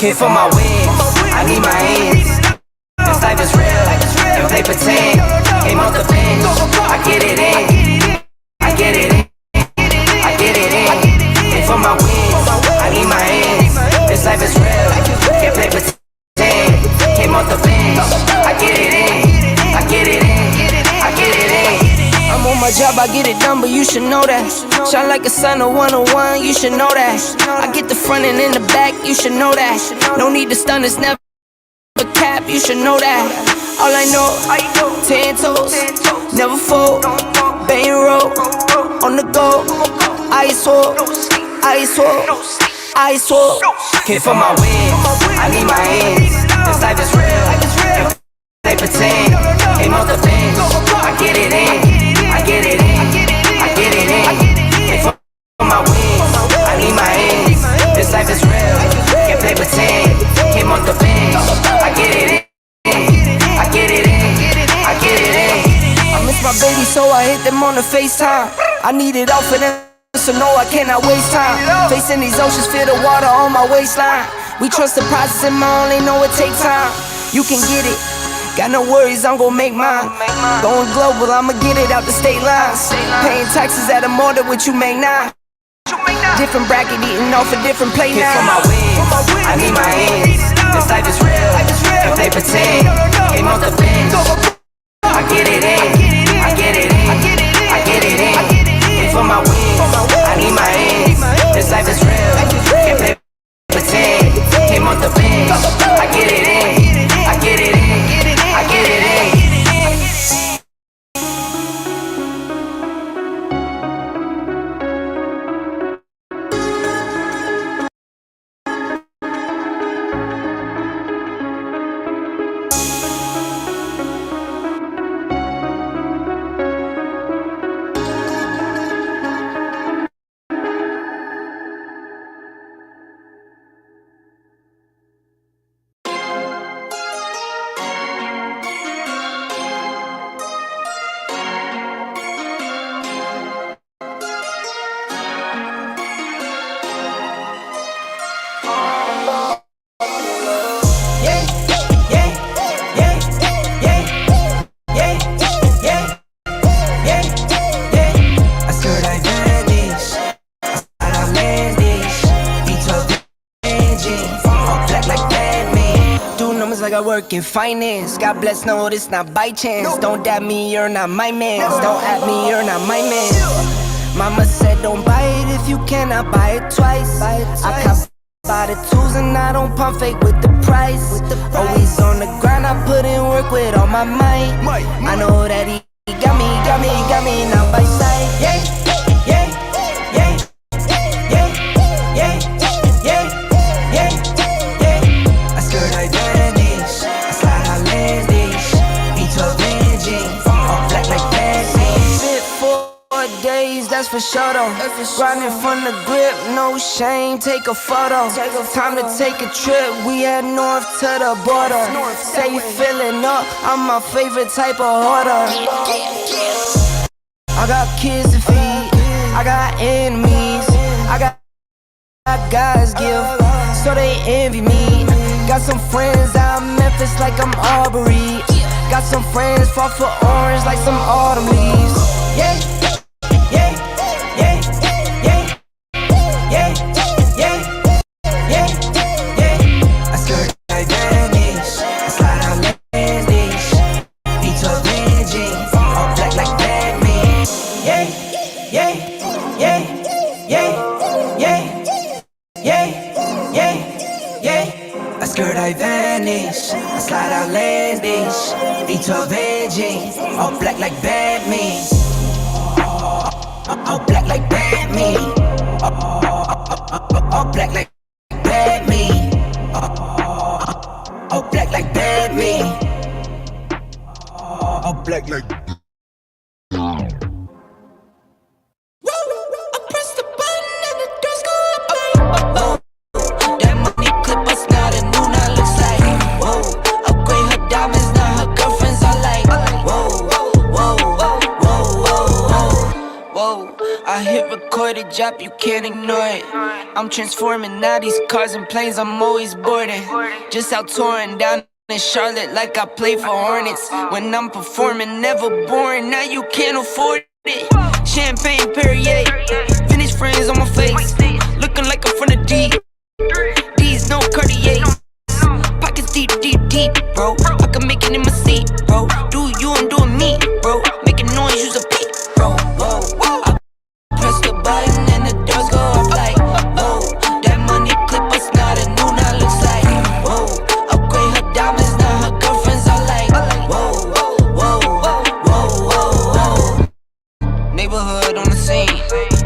Came for my wins, I need my ends. This life is real, and play pretend. Came off the bench, I get it in. I get it in, I get it in. Came for my wins, I need my ends. This life is real, can't play pretend. Came off the bench, I get it in. I get it in, I get it in. I'm on my job, I get it done, but you should know that. Shine like a sun, a 101, you should know that. I get the front and in the back, you should know that. No need to stun, it's never a cap, you should know that. All I know, 10 toes, never fold. Bang roll, on the go. Ice wall, ice wall, ice wall. Came for my wins, I need my ends. This life is real, they pretend. Came off the bench, I get it in. I get it in, I get it in. Came for my wins, I need my ends. This life is real, can't play pretend. Came off the bench, I get it in. I get it in, I get it in. I miss my baby, so I hit them on the FaceTime. I need it all for them, so no, I cannot waste time. Facing these oceans, feel the water on my waistline. We trust the process and my only know it take time. You can get it, got no worries, I'm gon' make mine. Going global, I'ma get it out the state lines. Paying taxes at a more than what you make now. Different bracket, eating off a different plate now. For my wins, I need my ends. This life is real, if they pretend. Came off the bench, I get it in. I get it in, I get it in. Came for my wins, I need my ends. This life is real, can't play pretend. Came off the bench, I get it in. I get it in, I get it in. Work in finance, God bless, no, this not by chance. Don't dab me, you're not my man. Don't at me, you're not my man. Mama said don't buy it if you cannot buy it twice. I cop by the tools and I don't pump fake with the price. Always on the grind, I put in work with all my might. I know that he got me now by sight. Yeah. That's for sure though. Grinding from the grip, no shame, take a photo. Time to take a trip, we head north to the border. Say you feeling up, I'm my favorite type of hoarder. I got kids to feed, I got enemies, I got guys give, so they envy me. Got some friends out in Memphis like I'm Aubrey. Got some friends fought for orange like some autumn leaves. Yeah. I vanish, I slide out landish, V12 engine, all black like Batman. All black like Batman. All black like Batman. All black like Batman. All black like I I hit record a drop, you can't ignore it. I'm transforming now these cars and planes, I'm always boarding. Just out touring down in Charlotte like I play for Hornets. When I'm performing, never boring, now you can't afford it. Champagne Perrier, vintage friends on my face, looking like I'm from the deep. These no Cartier, pockets deep, deep, deep, bro. I can make it in my seat, bro. Do you, I'm doing me, bro. Making noise, use a beat, bro. Whoa, whoa. I press the button and the doors go up like, whoa. That money clip us now, the new now looks like, whoa. Upgrade her diamonds, now her girlfriends are like, whoa, whoa, whoa, whoa, whoa. Neighborhood on the scene,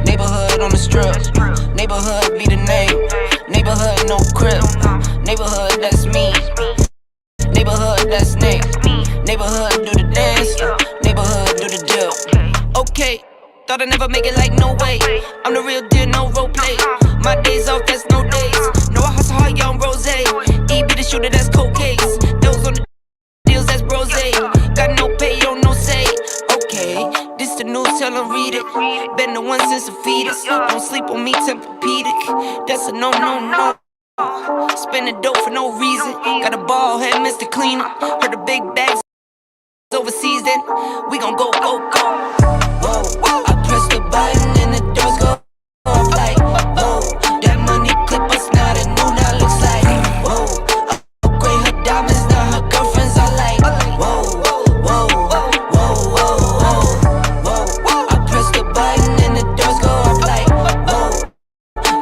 neighborhood on the strip, neighborhood be the name, neighborhood no crib, neighborhood that's me, neighborhood that's Nick, neighborhood do the dance, neighborhood do the dip. Okay, thought I'd never make it like no way, I'm the real deal, no role play. My days off, that's no days. No, I hustle hard, young rose. E be the shooter, that's cold case. Those on the deals, that's brose. Got no pay, yo, no say. Okay, this the news, tell them read it. Been the one since a fetus. Don't sleep on me, Tempur-Pedic. That's a no, no, no. Spending dope for no reason. Got a ball head, Mr. Cleaner. Heard the big bags overseas, then we gon' go, go, go. Whoa, whoa. I press the button and the doors go off like, whoa. That money clip us now, the new now looks like, whoa. Upgrade her diamonds, now her girlfriends are like, whoa, whoa, whoa, whoa, whoa. I press the button and the doors go off like, whoa.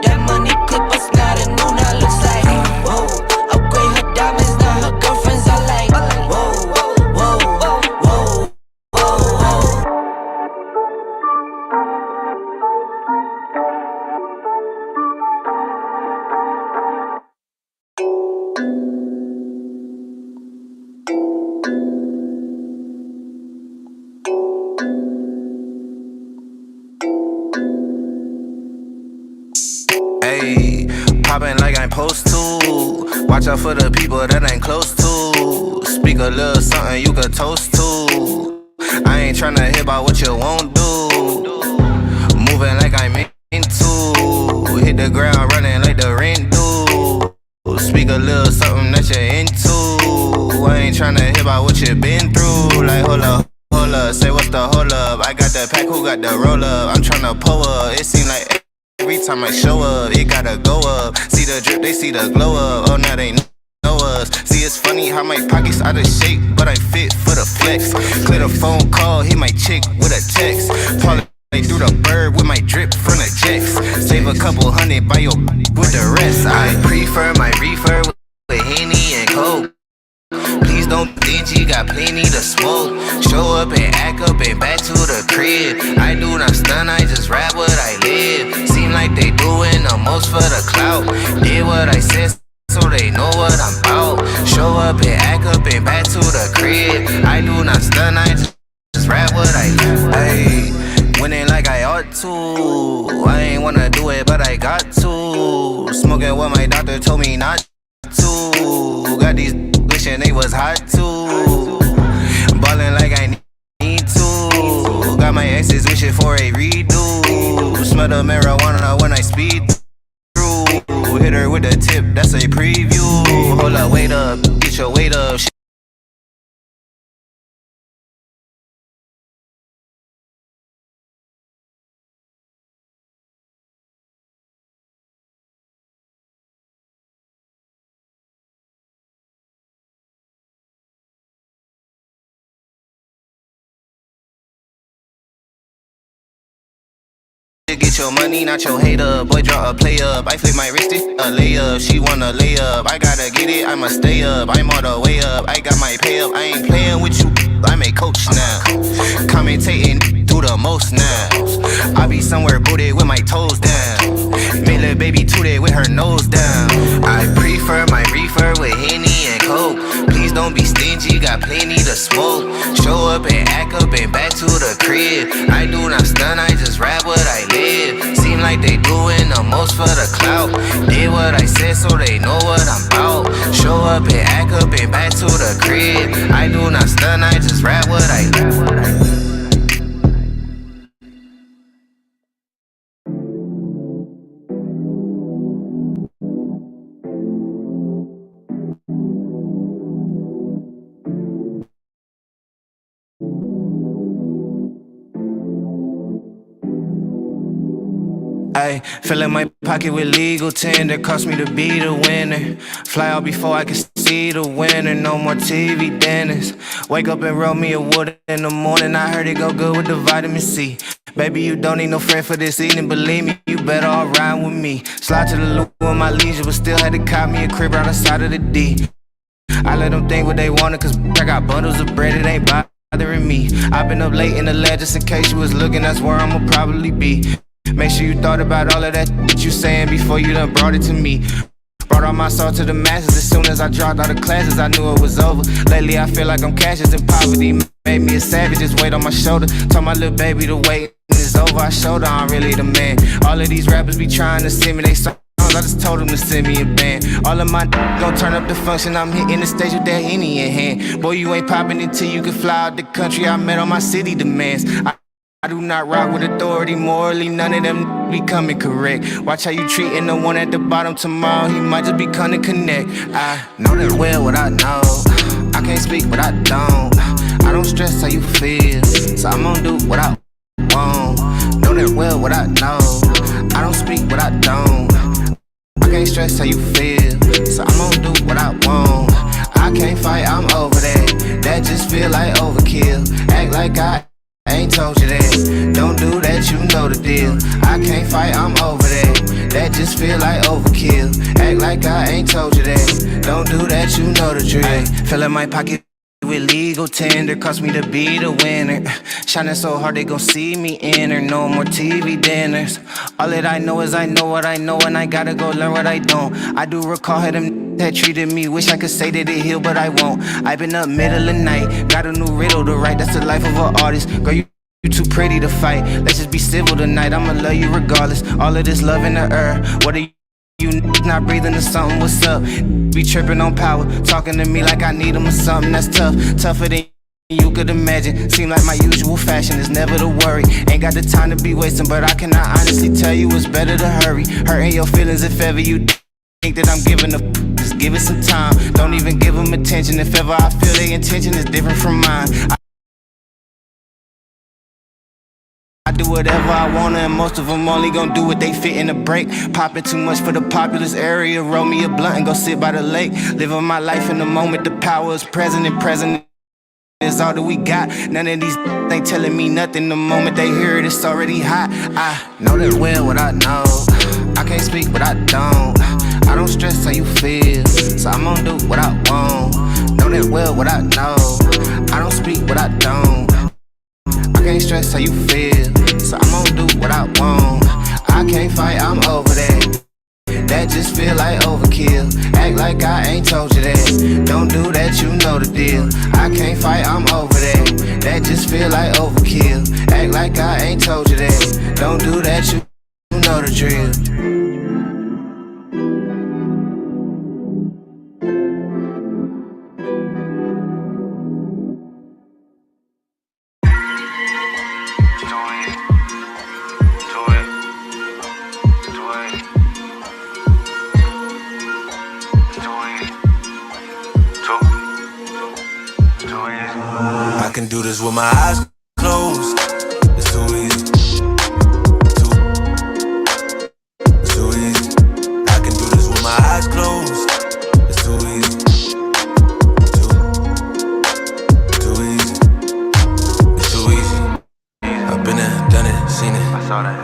That money clip us now, the new now looks like, whoa. Upgrade her diamonds, now her girlfriends are like, whoa, whoa, whoa, whoa, whoa. Ayy, poppin' like I'm supposed to. Watch out for the people that ain't close to. Speak a little something you could toast to. I ain't tryna hear about what you won't do. Moving like I'm into. Hit the ground running like the rent do. Speak a little something that you're into. I ain't tryna hear about what you been through. Like hold up, say what's the hold up. I got the pack, who got the roll up? I'm tryna pull up, it seem like every time I show up, it gotta go up. See the drip, they see the glow up. Oh, now they know us. See, it's funny how my pockets out of shape, but I fit for the flex. Clear the phone call, hit my chick with a text. Parlay through the bird with my drip from the jets. Save a couple hundred, buy your with the rest. I prefer my reefer with Henny and Coke. Please don't dingy, got plenty to smoke. Show up and act up and back to the crib. I do not stun, I just rap what I live. Seem like they doing the most for the clout. Did what I said so they know what I'm about. Show up and act up and back to the crib. I do not stun, I just rap what I live. Ayy, winning like I ought to. I ain't wanna do it but I got to. Smoking what my doctor told me not to. Got these wishing they was hot too. Ballin' like I need to. Got my exes wishing for a redo. Smell the marijuana when I speed through. Hit her with a tip, that's a preview. Hold up, wait up, get your weight up. Get your money, not your hater. Boy, draw a play up. I flip my wrist, it a layup. She wanna lay up. I gotta get it, I must stay up. I'm all the way up. I got my pay up. I ain't playing with you. I'm a coach now. Commentating, do the most now. I be somewhere booted with my toes down. Made little baby tooted with her nose down. I prefer my reefer with Henny and Coke. Please don't be stingy, got plenty to smoke. Show up and act up and back to the crib. I do not stun, I just rap what I live. Seem like they doing the most for the clout. Did what I said so they know what I'm about. Show up and act up and back to the crib. I do not stun, I just rap what I live. Ayy, filling my pocket with legal tender, cost me to be the winner. Fly out before I can see the winner, no more TV dinners. Wake up and roll me a wood in the morning, I heard it go good with the vitamin C. Baby, you don't need no friend for this evening, believe me, you better all ride with me. Slide to the loop with my leisure, but still had to cop me a crib right outside of the D. I let them think what they wanted, cause I got bundles of bread, it ain't bothering me. I've been up late in the lab just in case you was looking, that's where I'ma probably be. Make sure you thought about all of that you saying before you done brought it to me. Brought all my soul to the masses, as soon as I dropped out of classes, I knew it was over. Lately I feel like I'm cashless in poverty, made me a savage, just weight on my shoulder. Told my little baby to wait, it's over, I showed her I'm really the man. All of these rappers be trying to send me they songs, I just told them to send me a band. All of my gon' turn up the function, I'm hitting the stage with that Henny in hand. Boy, you ain't popping until you can fly out the country, I met on my city demands. I do not rock with authority morally, none of them be coming correct. Watch how you treating the one at the bottom tomorrow, he might just be coming to connect. I know that well what I know, I can't speak what I don't. I don't stress how you feel, so I'm gonna do what I want. Know that well what I know, I don't speak what I don't. I can't stress how you feel, so I'm gonna do what I want. I can't fight, I'm over that, that just feel like overkill. Act like I ain't told you that, don't do that, you know the deal. I can't fight, I'm over that, that just feel like overkill. Act like I ain't told you that, don't do that, you know the drill. Ay, fill in my pocket with legal tender, cost me to be the winner. Shining so hard they gon' see me enter, no more TV dinners. All that I know is I know what I know, and I gotta go learn what I don't. I do recall how them that treated me, wish I could say that it healed, but I won't. I've been up middle of night, got a new riddle to write, that's the life of an artist. Girl, you too pretty to fight, let's just be civil tonight, I'ma love you regardless. All of this love in the air, what are you not breathing or something, what's up? Be tripping on power, talking to me like I need them or something, that's tough. Tougher than you could imagine, seem like my usual fashion is never to worry. Ain't got the time to be wasting, but I cannot honestly tell you it's better to hurry. Hurting your feelings if ever you think that I'm giving a just give it some time. Don't even give them attention, if ever I feel their intention is different from mine. I do whatever I wanna, and most of them only gon' do what they fit in a break. Popping too much for the populous area, roll me a blunt and go sit by the lake. Living my life in the moment, the power is present, and present is all that we got. None of these ain't telling me nothing, the moment they hear it, it's already hot. I know that well what I know, I can't speak what I don't. I don't stress how you feel, so I'm gonna do what I want. Know that well what I know, I don't speak what I don't. I can't stress how you feel, so I'm gonna do what I want. I can't fight, I'm over that, that just feel like overkill. Act like I ain't told you that, don't do that, you know the deal. I can't fight, I'm over that, that just feel like overkill. Act like I ain't told you that, don't do that, you know the drill. I can do this with my eyes closed. It's too easy. It's too easy. I can do this with my eyes closed. It's too easy. Too easy. It's too easy. I've been there, done it, seen it.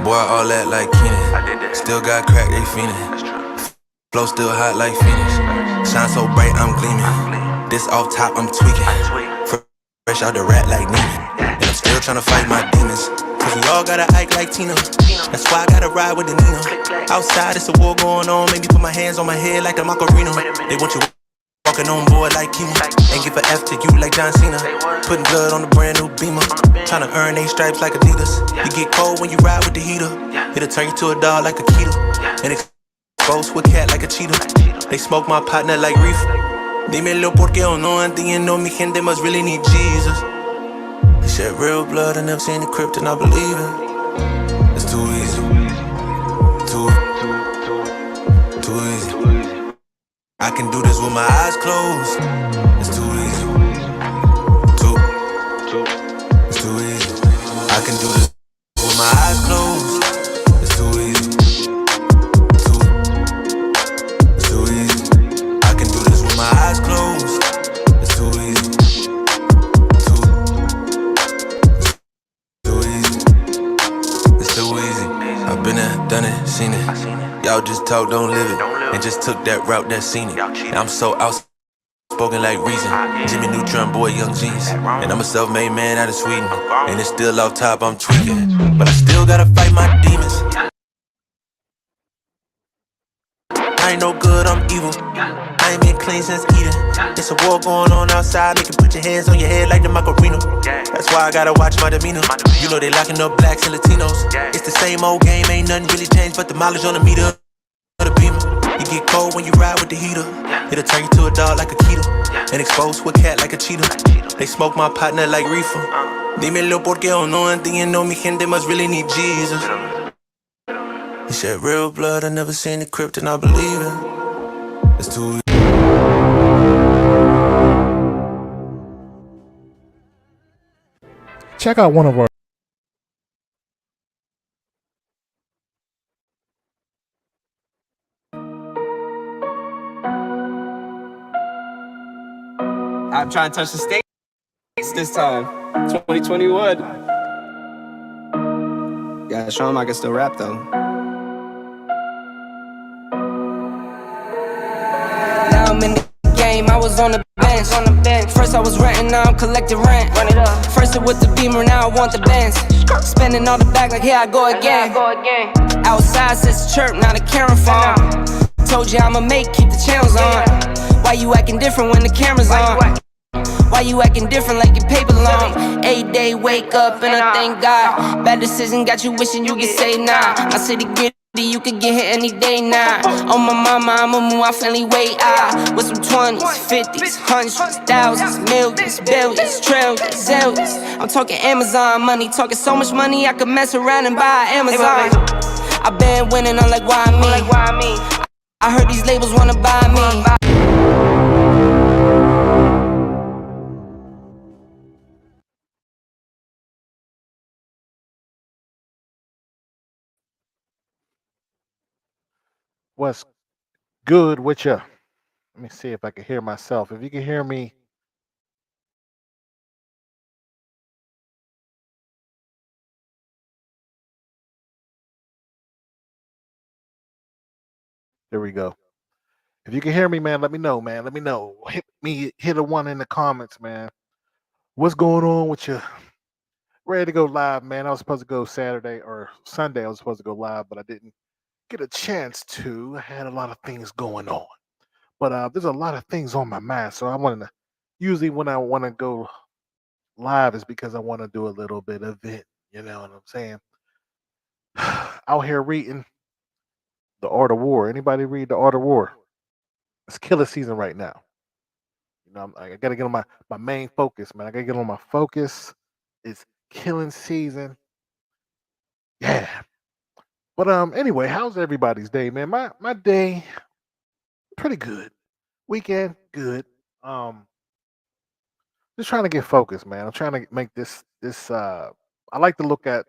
Boy, all that like Keenan. Still got crack, they fiendin'. Flow still hot like Phoenix. Shine so bright, I'm gleaming. This off top, I'm tweaking. Fresh out the rat like Neiman. And I'm still tryna fight my demons, cause we all gotta act like Tina. That's why I gotta ride with the Nina. Outside it's a war going on, maybe put my hands on my head like the Macarena. They want you walking on board like Kima, and give a F to you like John Cena. Putting blood on the brand new Beamer, tryna earn 8 stripes like Adidas. You get cold when you ride with the heater, it'll turn you to a dog like a Keto, and expose with a cat like a cheetah. They smoke my partner like reefer. Dímelo porque o no entiendo, mi gente must really need Jesus. They shed real blood, I never seen the crypt and I believe it. It's too easy. Too easy. I can do this with my eyes closed. It's too easy. It's too easy. I can do this with my eyes closed. It's too easy. done it, seen it. Y'all just talk, don't live it. And just took that route that seen it. I'm so outspoken like Reason. Jimmy Neutron, boy, young G's. And I'm a self-made man out of Sweden. And it's still off top, I'm tweaking. But I still gotta fight my demons. I ain't no good, I'm evil. I ain't been clean since Eden. It's a war going on outside. Make you put your hands on your head like the Macarena. That's why I gotta watch my demeanor. You know they locking up blacks and Latinos. It's the same old game, ain't nothing really changed but the mileage on the meter of the beamer. You get cold when you ride with the heater. It'll turn you to a dog like a keto. And expose to a cat like a cheetah. They smoke my partner like reefer. Dímelo porque o no entiendo, mi gente must really need Jesus. He shed real blood, I never seen the crypt and I believe it. It's too. Check out one of our I'm trying to touch the stakes this time. 2021. Gotta show him I can still rap though. Now I'm in the game, I was on the bench. First I was renting, now I'm collecting rent. Run it up. First it was the Beamer, now I want the Benz. Spending all the bag like here I go again. Outside says chirp, not a camera phone. Told you I'ma keep the channels on. Why you acting different when the camera's on? Why you acting different like your paper long? 8 day wake up and I thank God. Bad decision got you wishing you could say nah. My city gritty, you could get hit any day now. On my mama, I'ma move my family way out. With some 20s, 50s, hundreds, thousands, millions, billions, trillions, zillions. I'm talking Amazon money, talking so much money I could mess around and buy Amazon. I been winning, I'm like, why me? I heard these labels wanna buy me. What's good with you? Let me see if I can hear myself. If you can hear me, there we go. If you can hear me, man, let me know, man. Let me know. Hit a one in the comments, man. What's going on with you? Ready to go live, man. I was supposed to go Saturday or Sunday. I was supposed to go live, but I didn't get a chance to. I had a lot of things going on. But there's a lot of things on my mind. So I wanted to, usually when I want to go live is because I want to do a little bit of it. You know what I'm saying? Out here reading The Art of War. Anybody read The Art of War? It's killer season right now. You know, I got to get on my main focus, man. I got to get on my focus. It's killing season. Yeah. But anyway, how's everybody's day, man? My day pretty good. Weekend good. Just trying to get focused, man. I'm trying to make this I like to look at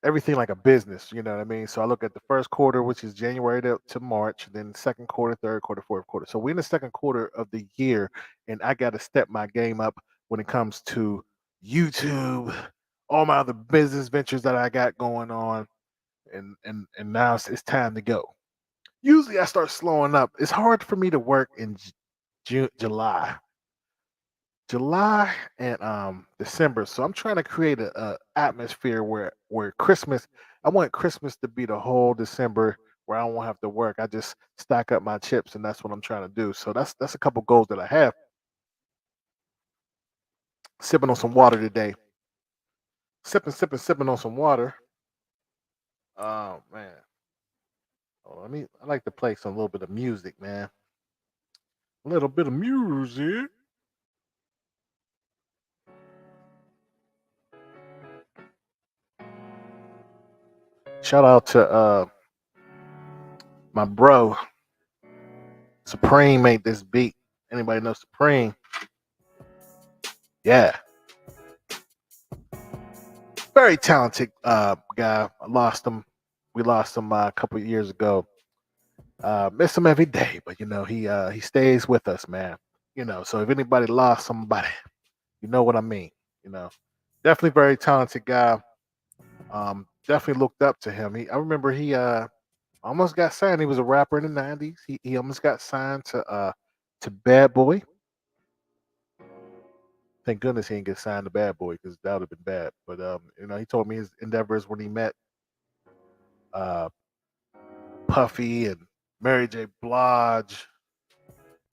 everything like a business, you know what I mean? So I look at the first quarter, which is January to March, then second quarter, third quarter, fourth quarter. So we're in the second quarter of the year, and I got to step my game up when it comes to YouTube, all my other business ventures that I got going on, and now it's time to go. Usually I start slowing up. It's hard for me to work in July and December. So I'm trying to create a atmosphere where Christmas. I want Christmas to be the whole December where I won't have to work. I just stack up my chips, and that's what I'm trying to do. So that's a couple goals that I have. Sipping on some water today. Sipping on some water. Oh man. Oh, I like to play some little bit of music, man. A little bit of music. Shout out to my bro Supreme made this beat. Anybody know Supreme? Yeah. Very talented guy. I lost him. We lost him a couple of years ago. Miss him every day, but you know he stays with us, man. You know, so if anybody lost somebody, you know what I mean. You know, definitely very talented guy. definitely looked up to him. I remember he almost got signed. He was a rapper in the '90s. He almost got signed to Bad Boy. Thank goodness he didn't get signed to Bad Boy because that would have been bad. But he told me his endeavors when he met uh, Puffy and Mary J. Blige.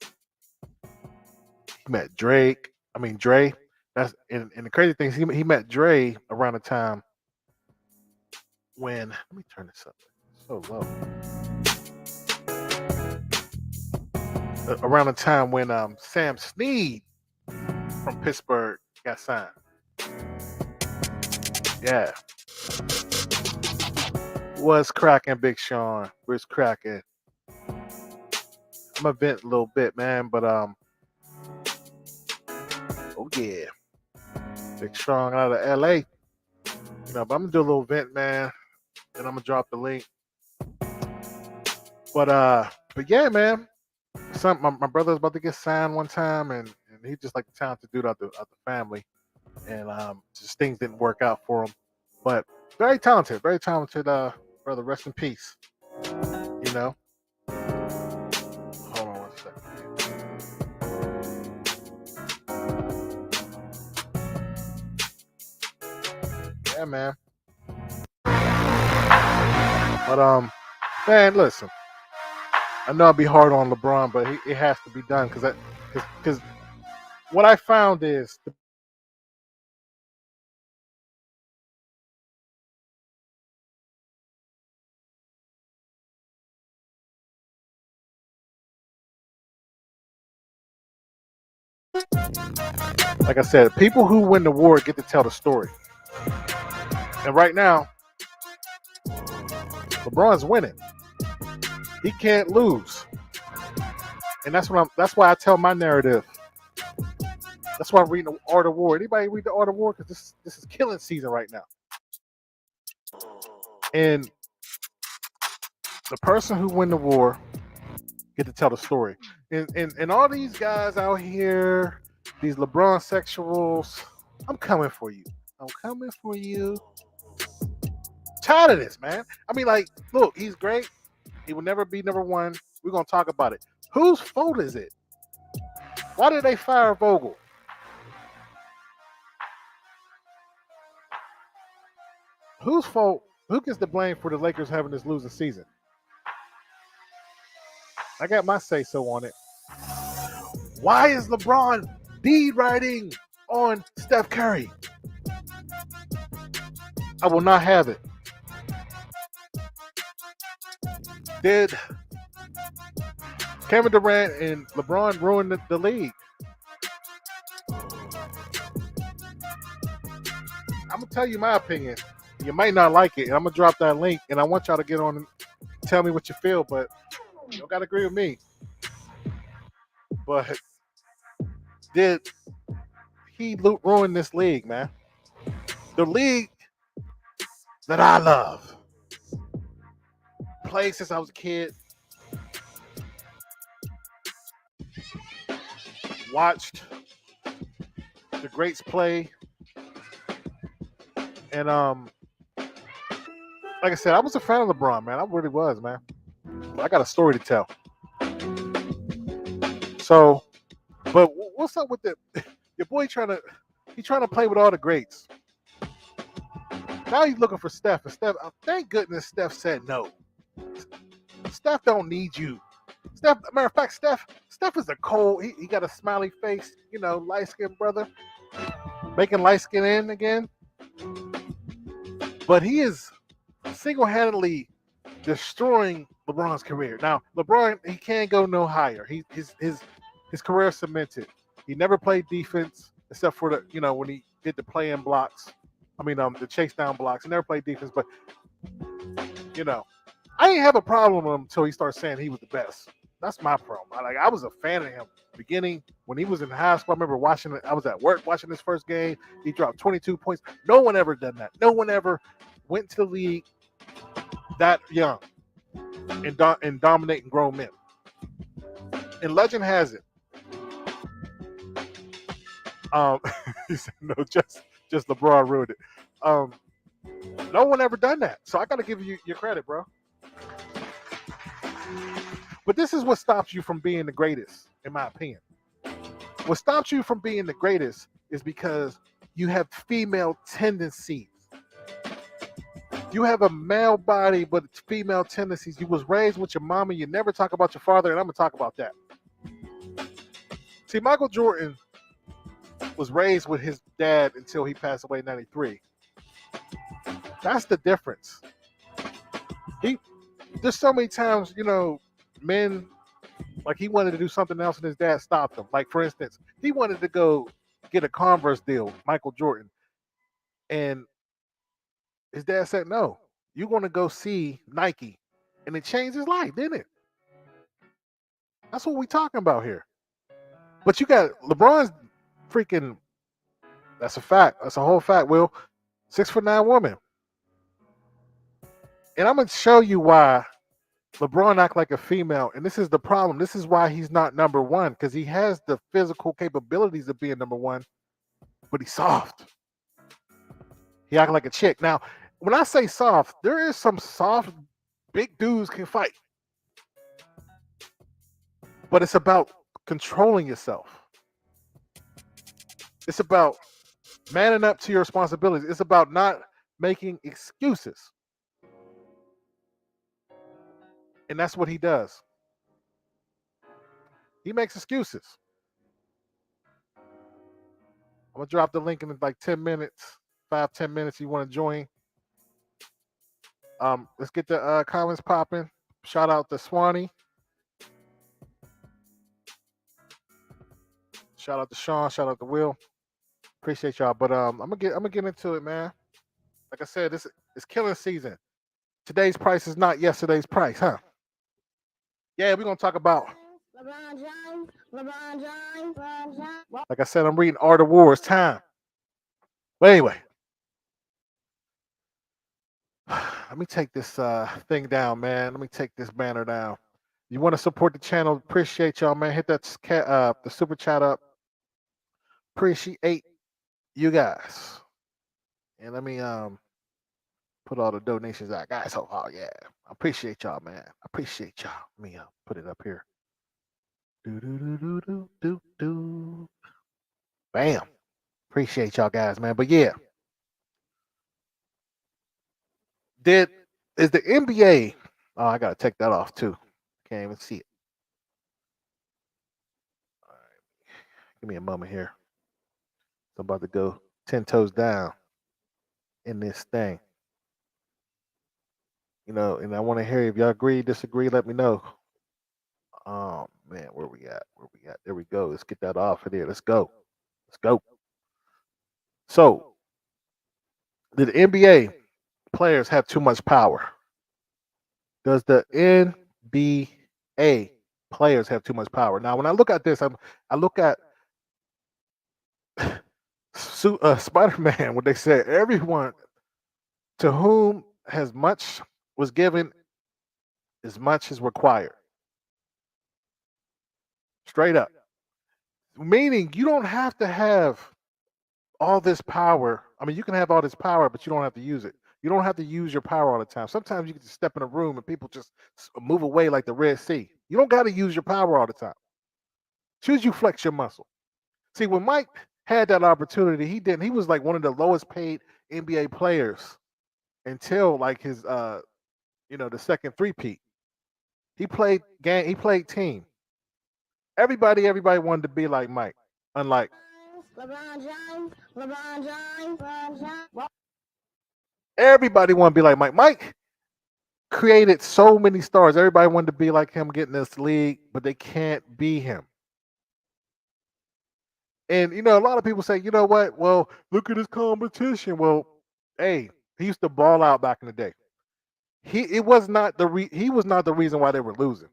He met Drake. I mean Dre. That's and the crazy thing is he met Dre around the time when let me turn this up. It's so low. Around the time when Sam Snead from Pittsburgh got signed. Yeah. Was cracking, Big Sean. Was cracking. I'm gonna vent a little bit, man, but oh yeah. Big Sean out of LA. But I'm gonna do a little vent, man. Then I'm gonna drop the link. But yeah, man. My brother's about to get signed one time, and he's just like the talented dude out the family, and just things didn't work out for him. But very talented brother. Rest in peace. You know. Hold on one second. Yeah, man. But man, listen. I know I'll be hard on LeBron, but it has to be done because what I found is like I said, people who win the war get to tell the story. And right now, LeBron's winning. He can't lose. And that's why I tell my narrative. That's why I'm reading the Art of War. Anybody read the Art of War? Because this is killing season right now. And the person who win the war get to tell the story. And all these guys out here, these LeBron sexuals, I'm coming for you. I'm coming for you. Tired of this, man. I mean, like, look, he's great. He will never be number one. We're gonna talk about it. Whose fault is it? Why did they fire Vogel? Whose fault? Who gets the blame for the Lakers having this losing season? I got my say so on it. Why is LeBron deed writing on Steph Curry? I will not have it. Did Kevin Durant and LeBron ruin the league? I'm gonna tell you my opinion. You might not like it, and I'm gonna drop that link. And I want y'all to get on and tell me what you feel, but you don't gotta agree with me. But did he ruin this league, man? The league that I love, played since I was a kid, watched the greats play, and like I said, I was a fan of LeBron, man. I really was, man. But I got a story to tell. So, but what's up with your boy trying to play with all the greats? Now he's looking for Steph, and Steph. Thank goodness Steph said no. Steph don't need you. Matter of fact, Steph is a cold. He got a smiley face, light skinned brother, making light skin in again. But he is single-handedly destroying LeBron's career. Now, LeBron, he can't go no higher. His career is cemented. He never played defense except for the when he did the play-in blocks. I mean, the chase down blocks. He never played defense, but I didn't have a problem with him until he started saying he was the best. That's my problem. I was a fan of him beginning when he was in high school. I remember watching it. I was at work watching his first game. He dropped 22 points. No one ever done that. No one ever went to the league that young and dominating grown men. And legend has it. He said no, just LeBron ruined it. No one ever done that. So I got to give you your credit, bro. But this is what stops you from being the greatest, in my opinion. What stops you from being the greatest is because you have female tendencies. You have a male body, but it's female tendencies. You was raised with your mama. You never talk about your father, and I'm gonna talk about that. See, Michael Jordan was raised with his dad until he passed away in '93. That's the difference. There's so many times, men, like, he wanted to do something else and his dad stopped him. Like, for instance, he wanted to go get a Converse deal, Michael Jordan, and his dad said, no, you're going to go see Nike. And it changed his life, didn't it? That's what we talking about here. But you got LeBron's freaking, that's a fact. That's a whole fact, Will. 6'9" woman. And I'm going to show you why LeBron act like a female. And this is the problem. This is why he's not number one, because he has the physical capabilities of being number one, but he's soft. He act like a chick. Now, when I say soft, there is some soft, big dudes can fight. But it's about controlling yourself. It's about manning up to your responsibilities. It's about not making excuses. And that's what he does. He makes excuses. I'm going to drop the link in like 10 minutes, 5-10 minutes. You want to join? Let's get the comments popping. Shout out to Swanee. Shout out to Sean. Shout out to Will. Appreciate y'all. But I'm gonna get into it, man. Like I said, this is killing season. Today's price is not yesterday's price, huh? Yeah, we're gonna talk about LeBron James. Like I said, I'm reading Art of War. It's time. But anyway, let me take this thing down, man. Let me take this banner down. You want to support the channel? Appreciate y'all, man. Hit that the super chat up. Appreciate you guys. And let me put all the donations I got so far. Yeah, I appreciate y'all, man. I appreciate y'all. Let me put it up here. Do. Bam. Appreciate y'all guys, man. But yeah, is the NBA? Oh, I gotta take that off too. Can't even see it. All right. Give me a moment here. I'm about to go 10 toes down in this thing. And I want to hear if y'all agree, disagree, let me know. Oh man, where we at? There we go. Let's get that off of there. Let's go. So, did the NBA players have too much power? Does the NBA players have too much power? Now, when I look at this, I look at Spider-Man, what they said, everyone to whom has much was given, as much is required. Straight up. Meaning you don't have to have all this power. I mean, you can have all this power, but you don't have to use it. You don't have to use your power all the time. Sometimes you can just step in a room and people just move away like the Red Sea. You don't got to use your power all the time. Should you flex your muscle? See, when Mike had that opportunity, he didn't. He was like one of the lowest paid NBA players until like his the second three-peat. He played game, he played team. Everybody wanted to be like Mike. Unlike LeBron James. Everybody wanted to be like Mike. Mike created so many stars. Everybody wanted to be like him, getting this league, but they can't be him. And a lot of people say, you know what? Well, look at his competition. Well, hey, he used to ball out back in the day. He was not the reason why they were losing.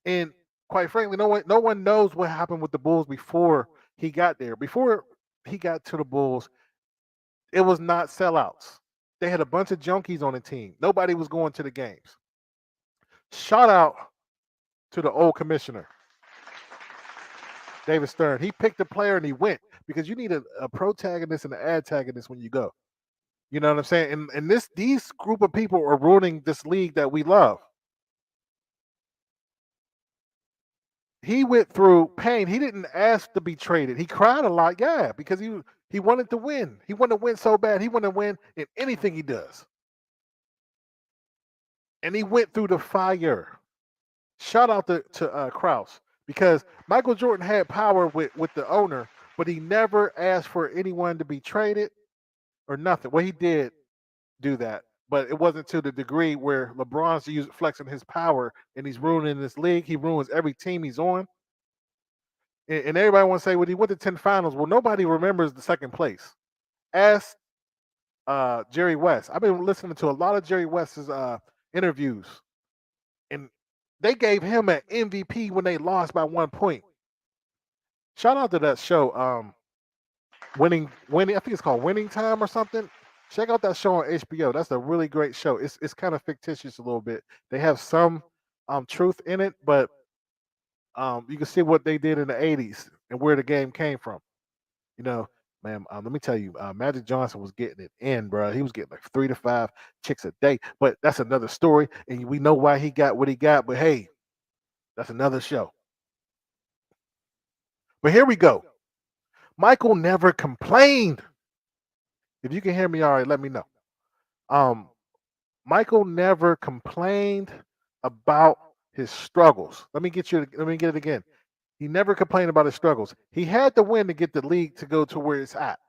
And quite frankly, no one knows what happened with the Bulls before he got there. Before he got to the Bulls, it was not sellouts. They had a bunch of junkies on the team. Nobody was going to the games. Shout out to the old commissioner, David Stern. He picked a player and he went, because you need a protagonist and an antagonist when you go. You know what I'm saying? And these group of people are ruining this league that we love. He went through pain. He didn't ask to be traded. He cried a lot, yeah, because he wanted to win. He wanted to win so bad. He wanted to win in anything he does. And he went through the fire. Shout out to Krause, because Michael Jordan had power with the owner, but he never asked for anyone to be traded or nothing. Well, he did do that, but it wasn't to the degree where LeBron's flexing his power and he's ruining this league. He ruins every team he's on. And everybody wants to say, well, he went to 10 finals. Well, nobody remembers the second place. Ask Jerry West. I've been listening to a lot of Jerry West's interviews, and they gave him an MVP when they lost by 1 point. Shout out to that show, winning. I think it's called Winning Time or something. Check out that show on HBO. That's a really great show. It's kind of fictitious a little bit. They have some truth in it, but you can see what they did in the '80s and where the game came from. You know, man. Let me tell you, Magic Johnson was getting it in, bro. He was getting like 3 to 5 chicks a day. But that's another story, and we know why he got what he got. But hey, that's another show. But here we go. Michael never complained. If you can hear me all right, let me know. Michael never complained about his struggles. Let me get it again. He never complained about his struggles. He had to win to get the league to go to where it's at.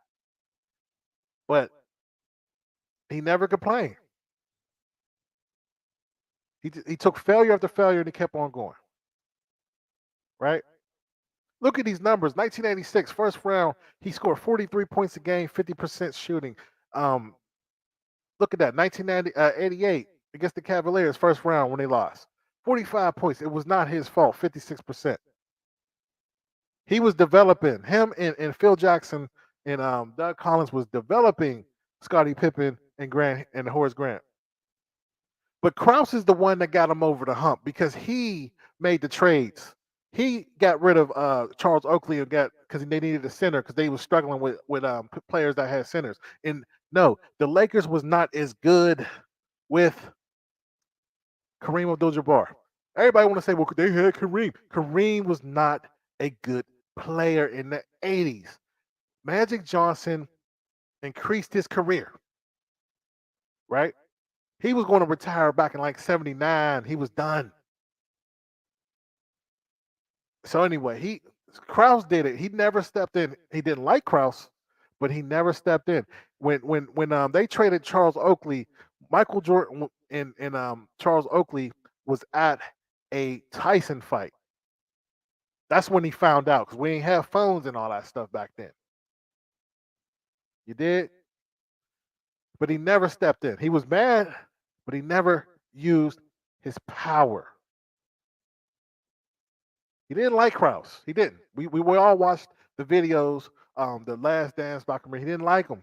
But he never complained. He took failure after failure and he kept on going. Right? Look at these numbers. 1986, first round, he scored 43 points a game, 50% shooting. Look at that. 1988 against the Cavaliers, first round when they lost. 45 points. It was not his fault, 56%. He was developing, him and Phil Jackson and Doug Collins was developing Scottie Pippen and Horace Grant. But Krause is the one that got him over the hump because he made the trades. He got rid of Charles Oakley because they needed a center because they were struggling with players that had centers. And no, the Lakers was not as good with Kareem Abdul-Jabbar. Everybody want to say, well, they had Kareem. Kareem was not a good player in the 80s. Magic Johnson increased his career, right? He was going to retire back in like 79. He was done. So anyway, Krause did it. He never stepped in. He didn't like Krause, but he never stepped in. When they traded Charles Oakley, Michael Jordan and Charles Oakley was at a Tyson fight. That's when he found out because we ain't have phones and all that stuff back then. You did? But he never stepped in. He was mad, but he never used his power. He didn't like Krause. He didn't. We all watched the videos, the Last Dance documentary. He didn't like him,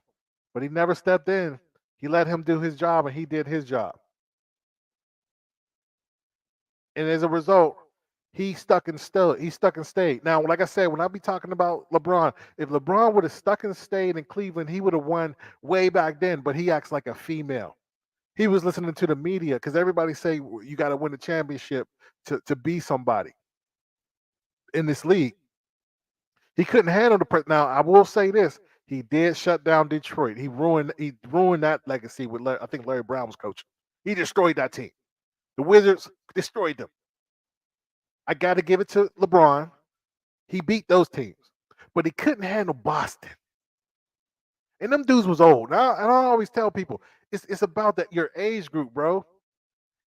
but he never stepped in. He let him do his job, and he did his job. And as a result, he stuck and stayed. Now, like I said, when I be talking about LeBron, if LeBron would have stuck and stayed in Cleveland, he would have won way back then. But he acts like a female. He was listening to the media because everybody say you got to win the championship to be somebody in this league. He couldn't handle the press. Now, I will say this: he did shut down Detroit. He ruined that legacy with I think Larry Brown was coaching. He destroyed that team. The Wizards destroyed them. I got to give it to LeBron. He beat those teams, but he couldn't handle Boston. And them dudes was old. Now, and I always tell people, it's about that your age group, bro.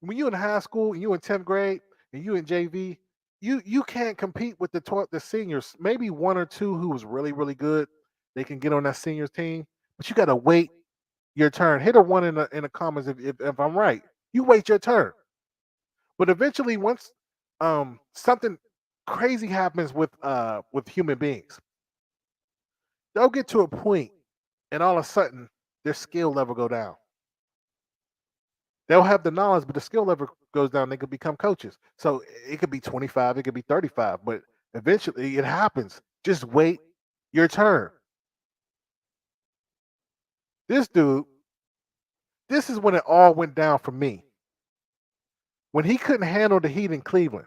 When you in high school and you in 10th grade and you in JV, you can't compete with the seniors. Maybe one or two who was really, really good, they can get on that seniors team, but you got to wait your turn. Hit a one in the comments if I'm right. You wait your turn. But eventually, once something crazy happens with human beings, they'll get to a point, and all of a sudden, their skill level go down. They'll have the knowledge, but the skill level goes down. They could become coaches. So it could be 25, it could be 35, but eventually it happens. Just wait your turn. This dude This is when it all went down for me. When he couldn't handle the heat in Cleveland.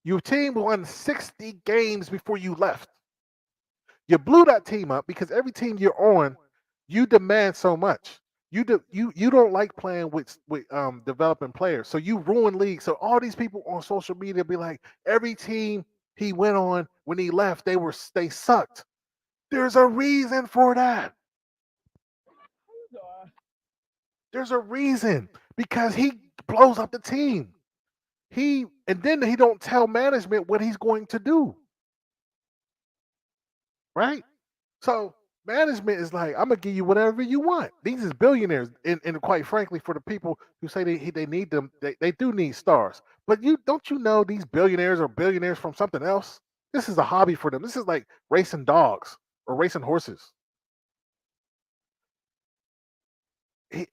Your team won 60 games before you left. You blew that team up because every team you're on, you demand so much. You don't like playing with developing players, so you ruin leagues. So all these people on social media be like, every team he went on when he left, they sucked. There's a reason for that. There's a reason because he blows up the team. And then he don't tell management what he's going to do. Right? So management is like, I'm gonna give you whatever you want. These is billionaires, and quite frankly, for the people who say they need them, they do need stars. But you know these billionaires are billionaires from something else. This is a hobby for them. This is like racing dogs or racing horses.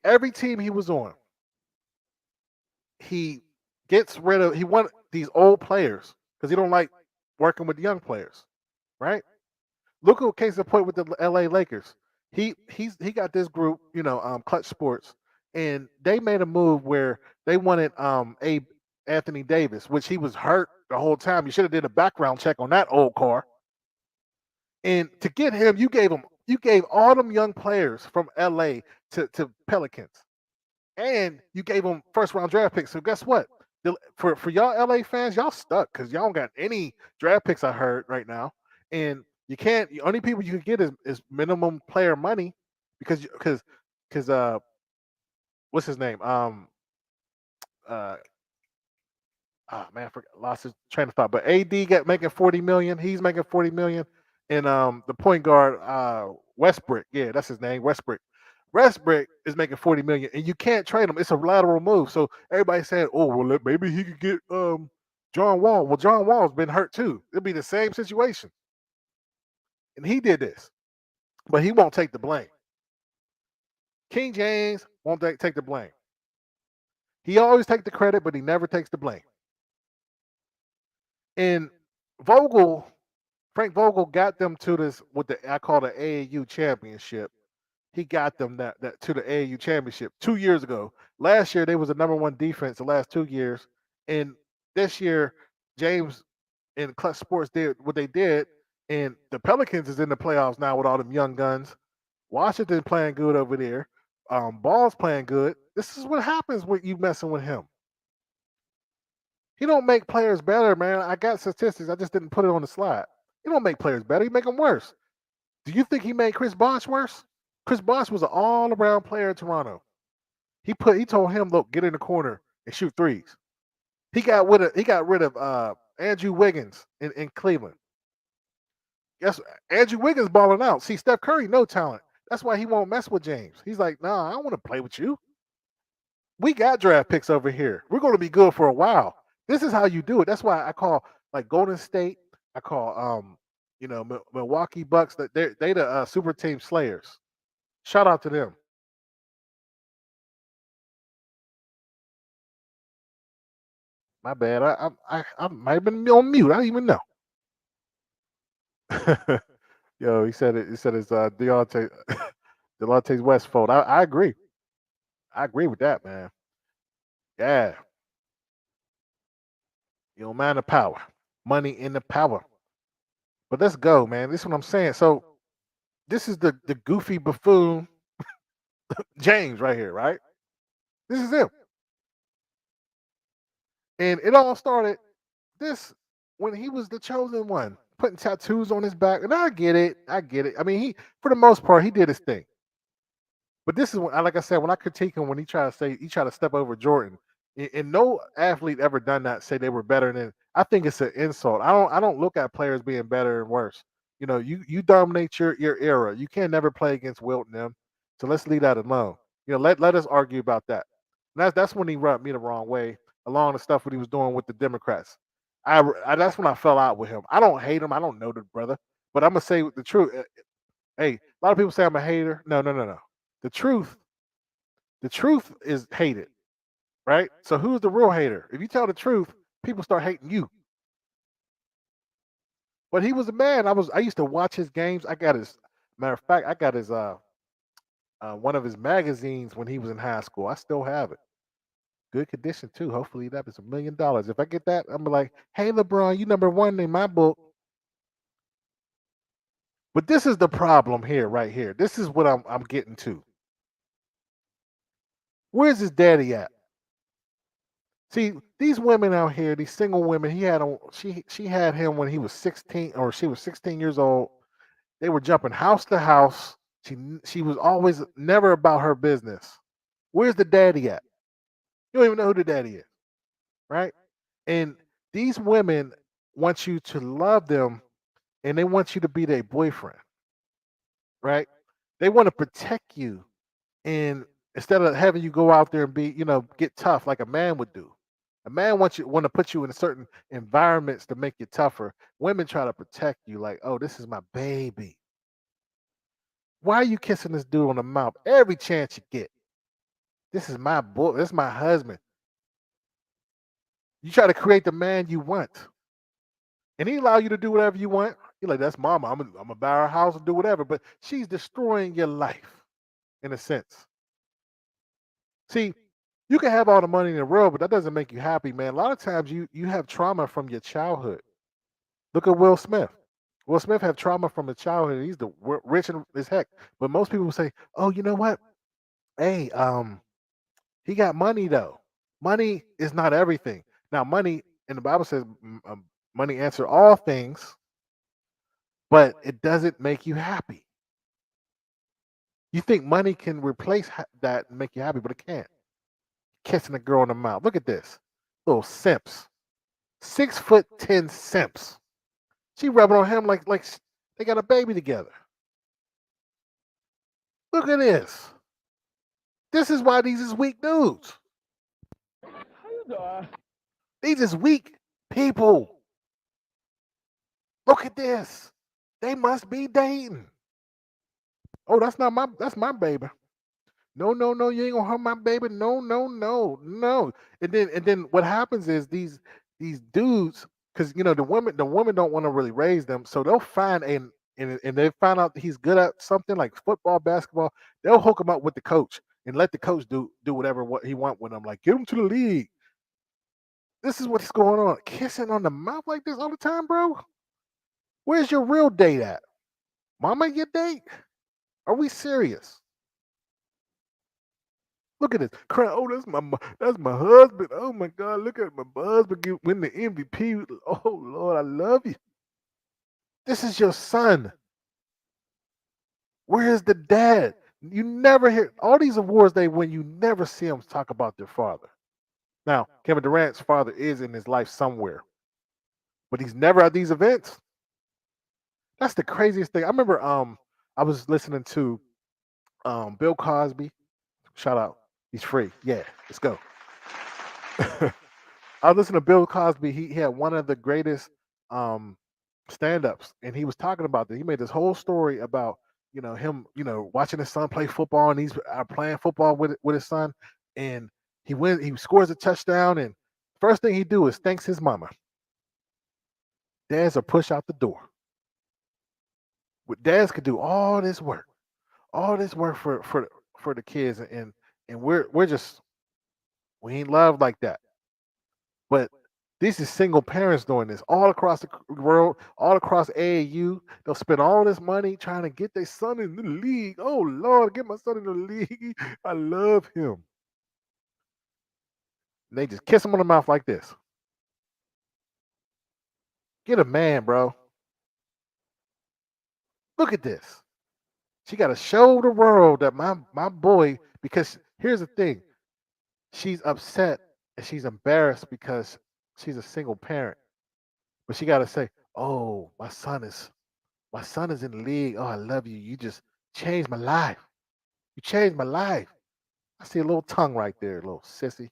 Every team he was on, he he want these old players because he don't like working with young players, right? Look at case in point with the LA Lakers. He got this group, Clutch Sports, and they made a move where they wanted Abe Anthony Davis, which he was hurt the whole time. You should have did a background check on that old car. And to get him, you gave all them young players from LA to Pelicans. And you gave them first round draft picks. So guess what? For y'all LA fans, y'all stuck because y'all don't got any draft picks. I heard right now, and you can't. The only people you can get is minimum player money because what's his name uh man, lost his train of thought. But AD got making 40 million. He's making 40 million, and the point guard Westbrook, yeah, that's his name, Westbrook. Westbrook is making 40 million, and you can't trade him. It's a lateral move. So everybody's saying, "Oh, well, maybe he could get John Wall." Well, John Wall's been hurt too. It'll be the same situation, and he did this, but he won't take the blame. King James won't take the blame. He always takes the credit, but he never takes the blame. And Vogel, Frank Vogel, got them to this what I call the AAU championship. He got them that to the AAU championship 2 years ago. Last year they was the number one defense the last 2 years, and this year James and Clutch Sports did what they did, and the Pelicans is in the playoffs now with all them young guns. Washington playing good over there. Ball's playing good. This is what happens when you messing with him. He don't make players better, man. I got statistics. I just didn't put it on the slide. He don't make players better. He make them worse. Do you think he made Chris Bosh worse? Chris Bosh was an all-around player in Toronto. He told him, look, get in the corner and shoot threes. He got rid of Andrew Wiggins in Cleveland. Yes, Andrew Wiggins balling out. See, Steph Curry, no talent. That's why he won't mess with James. He's like, nah, I don't want to play with you. We got draft picks over here. We're going to be good for a while. This is how you do it. That's why I call like Golden State. I call Milwaukee Bucks. That they the super team slayers. Shout out to them. My bad. I might have been on mute. I didn't even know. Yo, he said it. He said it's Deontay Delonte's West fault. I agree. I agree with that, man. Yeah, you don't mind the power, money in the power. But let's go, man. This is what I'm saying. So this is the goofy buffoon James right here, right? This is him, and it all started this when he was the chosen one, putting tattoos on his back. And I get it. I get it. I mean, for the most part, he did his thing. But this is when, like I said, when I critique him when he tried to step over Jordan, and no athlete ever done that. Say they were better than. I think it's an insult. I don't look at players being better and worse. You dominate your era. You can't never play against Wilt and them. So let's leave that alone. Let us argue about that. And that's when he rubbed me the wrong way along the stuff what he was doing with the Democrats. That's when I fell out with him. I don't hate him. I don't know the brother, but I'm gonna say the truth. Hey, a lot of people say I'm a hater. No, no, no, no. The truth, the truth is hated, right? So who's the real hater? If you tell the truth, people start hating you. But he was a man. I used to watch his games. I got his matter of fact, I got his one of his magazines when he was in high school. I still have it. Good condition too. Hopefully that is $1 million. If I get that, I'm like, hey LeBron, you number one in my book. But this is the problem here, right here. This is what I'm getting to. Where's his daddy at? See, these women out here, these single women, she had him when he was 16, or she was 16 years old. They were jumping house to house. She was always never about her business. Where's the daddy at? You don't even know who the daddy is, right? And these women want you to love them, and they want you to be their boyfriend, right? They want to protect you, and instead of having you go out there and be, get tough like a man would do. A man want to put you in certain environments to make you tougher. Women try to protect you, like, oh, this is my baby. Why are you kissing this dude on the mouth every chance you get? This is my boy. This is my husband. You try to create the man you want, and he allow you to do whatever you want. You're like, that's mama. I'm gonna buy her house and do whatever. But she's destroying your life in a sense. See, you can have all the money in the world, but that doesn't make you happy, man. A lot of times you have trauma from your childhood. Look at Will Smith. Will Smith had trauma from his childhood. He's rich as heck. But most people say, "Oh, you know what? Hey, he got money though. Money is not everything." Now, money in the Bible says money answer all things, but it doesn't make you happy. You think money can replace that and make you happy, but it can't. Kissing a girl in the mouth. Look at this. Little simps. 6'10" simps. She rubbing on him like they got a baby together. Look at this. This is why these is weak dudes. These is weak people. Look at this. They must be dating. Oh, that's my baby. No, you ain't gonna hurt my baby. No. And then what happens is these dudes, because the women don't want to really raise them, so they'll find and they find out he's good at something like football, basketball. They'll hook him up with the coach and let the coach do whatever what he want with him. Like, get him to the league. This is what's going on. Kissing on the mouth like this all the time, bro. Where's your real date at? Mama, your date? Are we serious? Look at this. Crying. Oh, that's my husband. Oh my God, look at my husband win the MVP. Oh Lord, I love you. This is your son. Where is the dad? You never hear all these awards they win. You never see them talk about their father. Now, Kevin Durant's father is in his life somewhere, but he's never at these events. That's the craziest thing. I remember I was listening to Bill Cosby. Shout out. He's free. Yeah, let's go. I was listening to Bill Cosby. He had one of the greatest stand-ups, and he was talking about that. He made this whole story about him watching his son play football, and he's playing football with his son, and he scores a touchdown, and first thing he do is thanks his mama. Dads are push out the door. But dads could do all this work for the kids, and we're just we ain't loved like that. But this is single parents doing this all across the world, all across AAU. They'll spend all this money trying to get their son in the league. Oh Lord, get my son in the league. I love him. And they just kiss him on the mouth like this. Get a man, bro. Look at this. She got to show the world that my boy, because here's the thing. She's upset and she's embarrassed because she's a single parent. But she got to say, "Oh, my son is in the league. Oh, I love you. You just changed my life. You changed my life." I see a little tongue right there, a little sissy.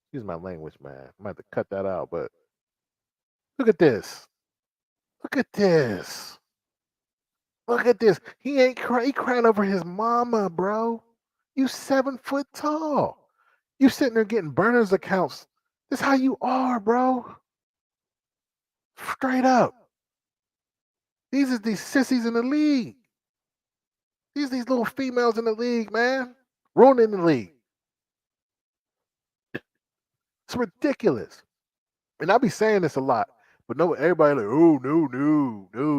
Excuse my language, man. I might have to cut that out, but look at this. Look at this. Look at this. He ain't he crying over his mama, bro. You 7 foot tall. You sitting there getting burners accounts. This how you are, bro. Straight up. These are these sissies in the league. These little females in the league, man, ruining the league. It's ridiculous. And I be saying this a lot, but no, everybody like, oh no,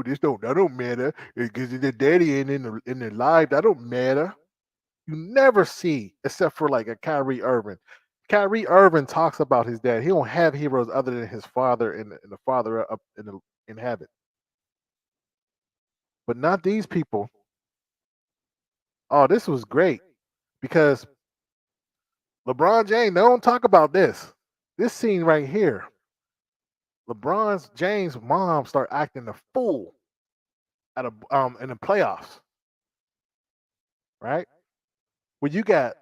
that don't matter because the daddy ain't in their life. That don't matter. You never see, except for like a Kyrie Irving. Kyrie Irving talks about his dad. He don't have heroes other than his father and the father up in heaven. But not these people. Oh, this was great because LeBron James. They don't talk about this. This scene right here. LeBron James' mom start acting a fool at in the playoffs, right? Well, you got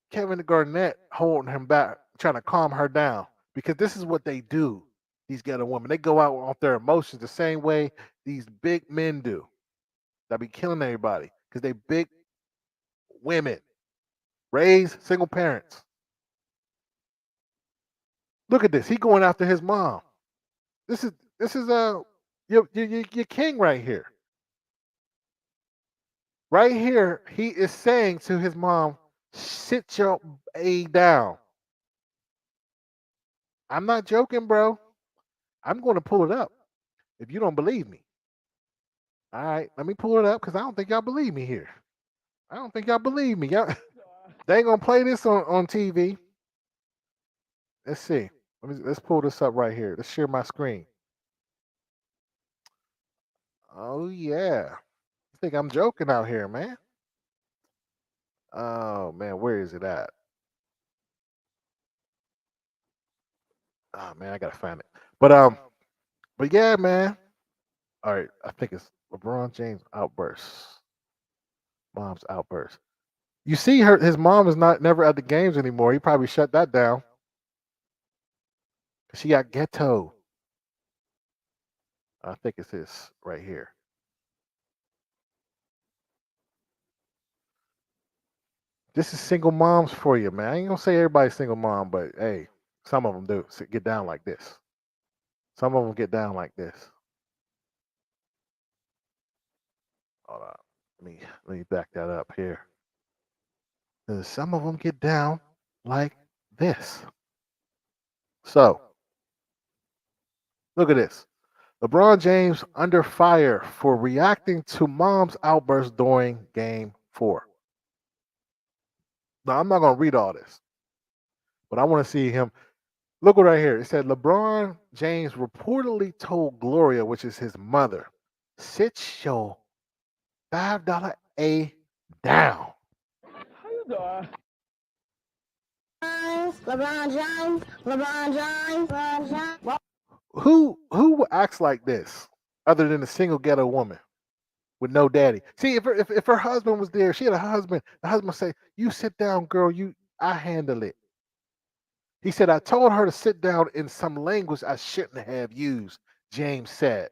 Kevin Garnett holding him back, trying to calm her down because this is what they do. These ghetto women, they go out off their emotions the same way these big men do. That be killing everybody because they big women, raised single parents. Look at this. He going after his mom. This is your king right here. Right here, he is saying to his mom, sit your A down. I'm not joking, bro. I'm going to pull it up if you don't believe me. All right, let me pull it up because I don't think y'all believe me here. I don't think y'all believe me. Y'all, they ain't going to play this on TV. Let's see. Let's pull this up right here. Let's share my screen. Oh, yeah. I think I'm joking out here, man. Oh, man, where is it at? Oh, man, I got to find it. But yeah, man. All right, I think it's LeBron James outbursts. Mom's outburst. You see his mom is never at the games anymore. He probably shut that down. She got ghetto. I think it's this right here. This is single moms for you, man. I ain't gonna say everybody's single mom, but hey, some of them do get down like this. Some of them get down like this. Hold on. Let me back that up here. Some of them get down like this. So, look at this. LeBron James under fire for reacting to mom's outburst during game 4. Now, I'm not going to read all this, but I want to see him. Look right here. It said LeBron James reportedly told Gloria, which is his mother, sit your $5 A down. How you doing? LeBron James. Who acts like this other than a single ghetto woman with no daddy? See, if her husband was there, she had a husband. The husband say, "You sit down, girl. I handle it." He said, "I told her to sit down in some language I shouldn't have used." James said.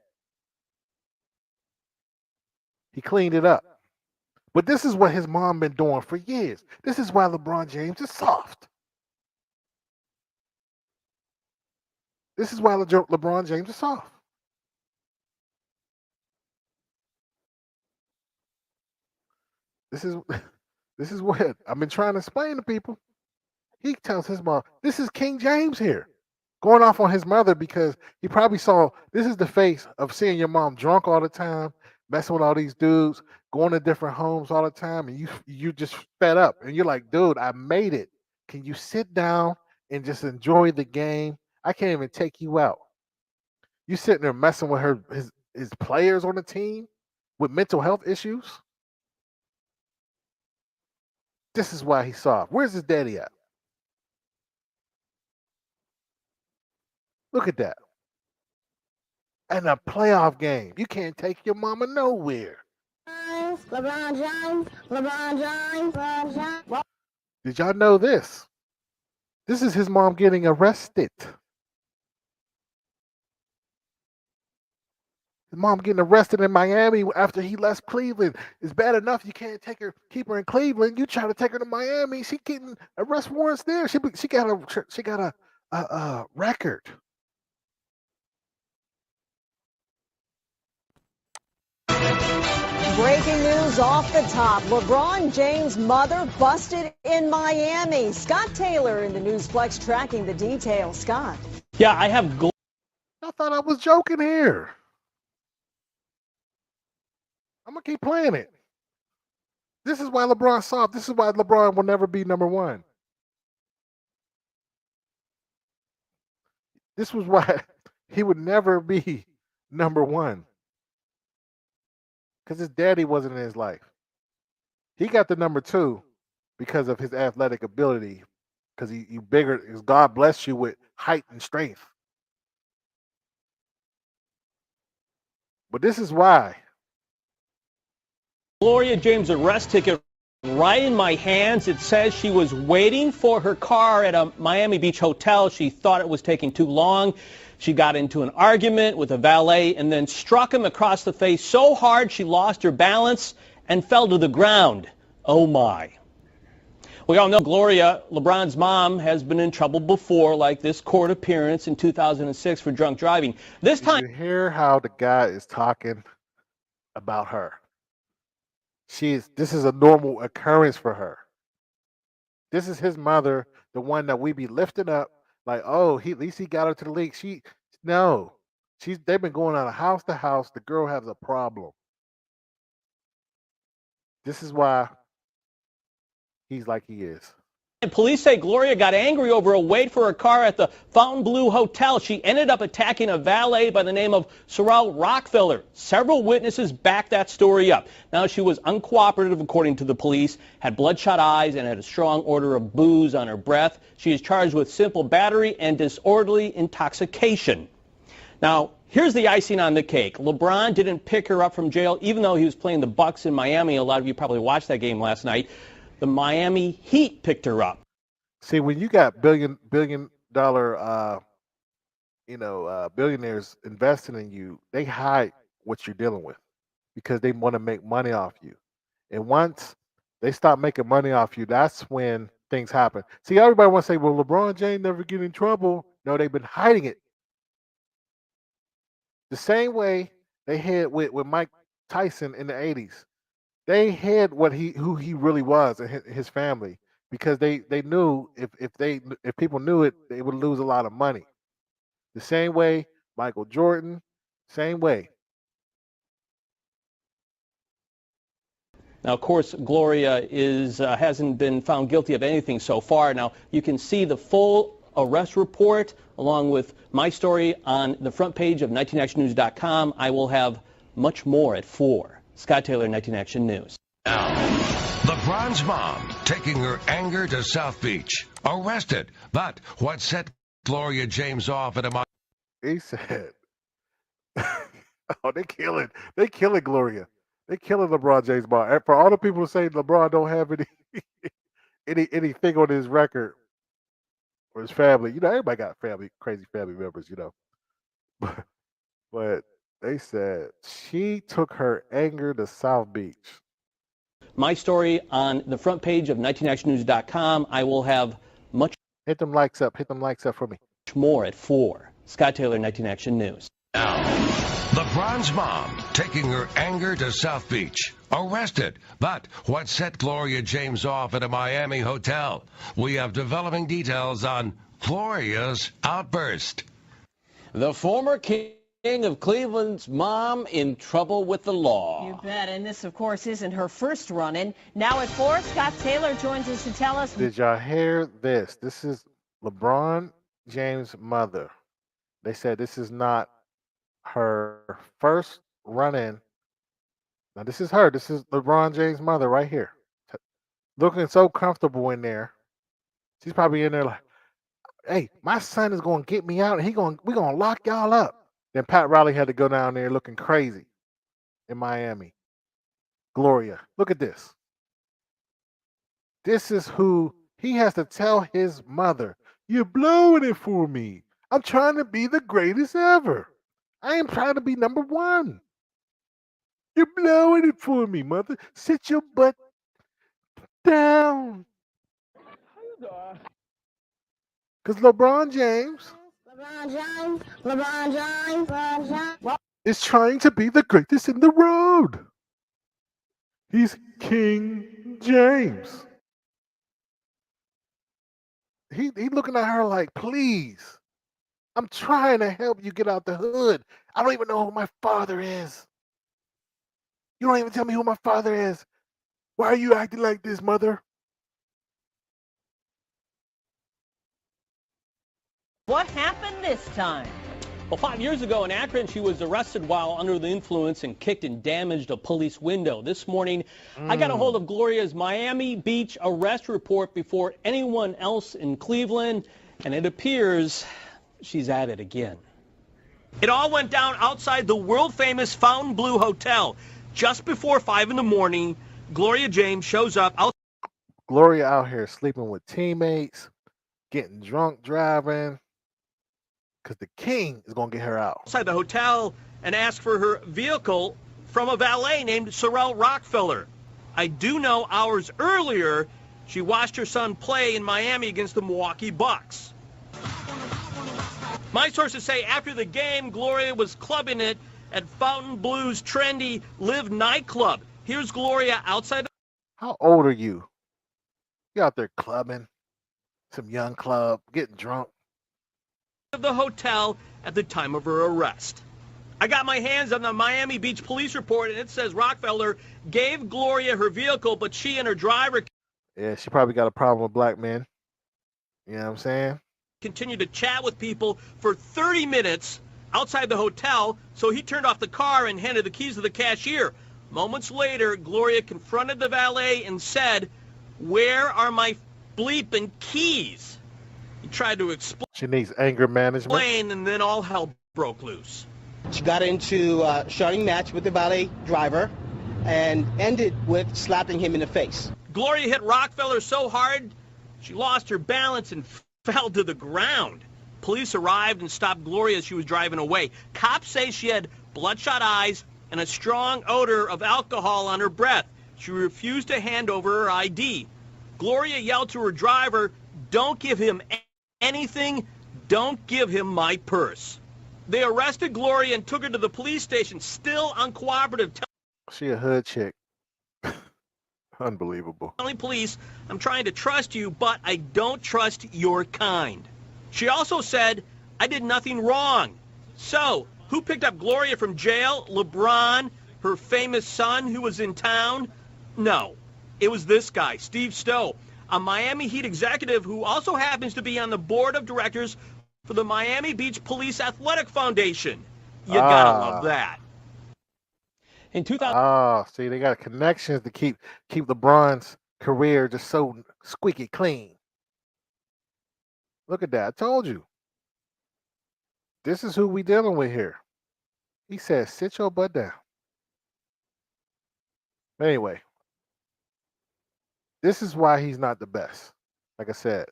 He cleaned it up. But this is what his mom been doing for years. This is why LeBron James is soft. This is why LeBron James is soft. This is what I've been trying to explain to people. He tells his mom, this is King James here, going off on his mother because he probably saw this is the face of seeing your mom drunk all the time, messing with all these dudes, going to different homes all the time, and you just fed up and you're like, dude, I made it. Can you sit down and just enjoy the game? I can't even take you out. You sitting there messing with his players on the team with mental health issues. This is why he's soft. Where's his daddy at? Look at that. And a playoff game. You can't take your mama nowhere. LeBron James. Did y'all know this? This is his mom getting arrested. His mom getting arrested in Miami after he left Cleveland. It's bad enough you can't keep her in Cleveland. You try to take her to Miami. She getting arrest warrants there. She got a record. Breaking news off the top. LeBron James' mother busted in Miami. Scott Taylor in the Newsplex tracking the details. Scott. Yeah, I have. I thought I was joking here. I'm going to keep playing it. This is why LeBron's soft. This is why LeBron will never be number one. This was why he would never be number one. Because his daddy wasn't in his life. He got the number two because of his athletic ability. Because he bigger. Because God blessed you with height and strength. But this is why. Gloria James' arrest ticket right in my hands. It says she was waiting for her car at a Miami Beach hotel. She thought it was taking too long. She got into an argument with a valet and then struck him across the face so hard she lost her balance and fell to the ground. Oh, my. We all know Gloria, LeBron's mom, has been in trouble before, like this court appearance in 2006 for drunk driving. This time. You hear how the guy is talking about her. This is a normal occurrence for her. This is his mother, the one that we be lifting up, like, oh, at least he got her to the league. They've been going on house to house. The girl has a problem. This is why he's like he is. Police say Gloria got angry over a wait for her car at the Fontainebleau Hotel. She ended up attacking a valet by the name of Sorrel Rockefeller. Several witnesses backed that story up. Now, she was uncooperative, according to the police, had bloodshot eyes, and had a strong odor of booze on her breath. She is charged with simple battery and disorderly intoxication. Now, here's the icing on the cake. LeBron didn't pick her up from jail, even though he was playing the Bucks in Miami. A lot of you probably watched that game last night. The Miami Heat picked her up. See, when you got billion dollar billionaires investing in you, they hide what you're dealing with because they want to make money off you. And once they stop making money off you, that's when things happen. See, everybody wants to say, well, LeBron James never get in trouble. No, they've been hiding it. The same way they had with Mike Tyson in the 80s. They hid who he really was and his family because they knew if people knew it, they would lose a lot of money. The same way Michael Jordan, same way. Now, of course, Gloria hasn't been found guilty of anything so far. Now, you can see the full arrest report along with my story on the front page of 19actionnews.com. I will have much more at 4. Scott Taylor, 19 Action News. Now, LeBron's mom taking her anger to South Beach. Arrested. But what set Gloria James off at a... He said, oh, they killing Gloria. They killing LeBron James mom. And for all the people who say LeBron don't have anything on his record or his family, everybody got crazy family members, but they said she took her anger to South Beach. My story on the front page of 19actionnews.com. I will have much. Hit them likes up for me. More at 4. Scott Taylor, 19 Action News. Now, LeBron's mom taking her anger to South Beach. Arrested. But what set Gloria James off at a Miami hotel? We have developing details on Gloria's outburst. The former king of Cleveland's mom in trouble with the law. You bet. And this, of course, isn't her first run-in. Now at 4, Scott Taylor joins us to tell us. Did y'all hear this? This is LeBron James' mother. They said this is not her first run-in. Now, this is her. This is LeBron James' mother right here. Looking so comfortable in there. She's probably in there like, hey, my son is going to get me out, and we're going to lock y'all up. Then Pat Riley had to go down there looking crazy in Miami. Gloria, look at this. This is who he has to tell his mother, you're blowing it for me. I'm trying to be the greatest ever. I am trying to be number one. You're blowing it for me, mother. Sit your butt down. Because LeBron James is trying to be the greatest in the world. He's King James. He looking at her like, please, I'm trying to help you get out the hood. I don't even know who my father is. You don't even tell me who my father is. Why are you acting like this, mother? What happened this time? Well, 5 years ago in Akron, she was arrested while under the influence and kicked and damaged a police window. This morning, I got a hold of Gloria's Miami Beach arrest report before anyone else in Cleveland, and it appears she's at it again. It all went down outside the world-famous Fontainebleau Hotel. Just before 5 in the morning, Gloria James shows up outside. Gloria out here sleeping with teammates, getting drunk driving, because the king is going to get her out. Outside the hotel and ask for her vehicle from a valet named Sorrel Rockefeller. I do know hours earlier, she watched her son play in Miami against the Milwaukee Bucks. My sources say after the game, Gloria was clubbing it at Fontainebleau's trendy Live nightclub. Here's Gloria outside. How old are you? You out there clubbing, some young club, getting drunk. Of the hotel at the time of her arrest. I got my hands on the Miami Beach police report, and it says Rockefeller gave Gloria her vehicle, but she and her driver. Yeah, she probably got a problem with black men. You know what I'm saying? Continued to chat with people for 30 minutes outside the hotel, so he turned off the car and handed the keys to the cashier. Moments later, Gloria confronted the valet and said, "Where are my bleeping keys?" He tried to explain. She needs anger management. And then all hell broke loose. She got into a shouting match with the valet driver and ended with slapping him in the face. Gloria hit Rockefeller so hard, she lost her balance and fell to the ground. Police arrived and stopped Gloria as she was driving away. Cops say she had bloodshot eyes and a strong odor of alcohol on her breath. She refused to hand over her ID. Gloria yelled to her driver, "Don't give him anything, don't give him my purse." They arrested Gloria and took her to the police station, still uncooperative. She a hood chick. Unbelievable. Telling police, "I'm trying to trust you, but I don't trust your kind." She also said, "I did nothing wrong." So, who picked up Gloria from jail? LeBron, her famous son who was in town? No, it was this guy, Steve Stowe, a Miami Heat executive who also happens to be on the board of directors for the Miami Beach Police Athletic Foundation. You gotta love that. In 2000. See, they got connections to keep LeBron's career just so squeaky clean. Look at that. I told you. This is who we dealing with here. He said, sit your butt down. Anyway, this is why he's not the best, like I said.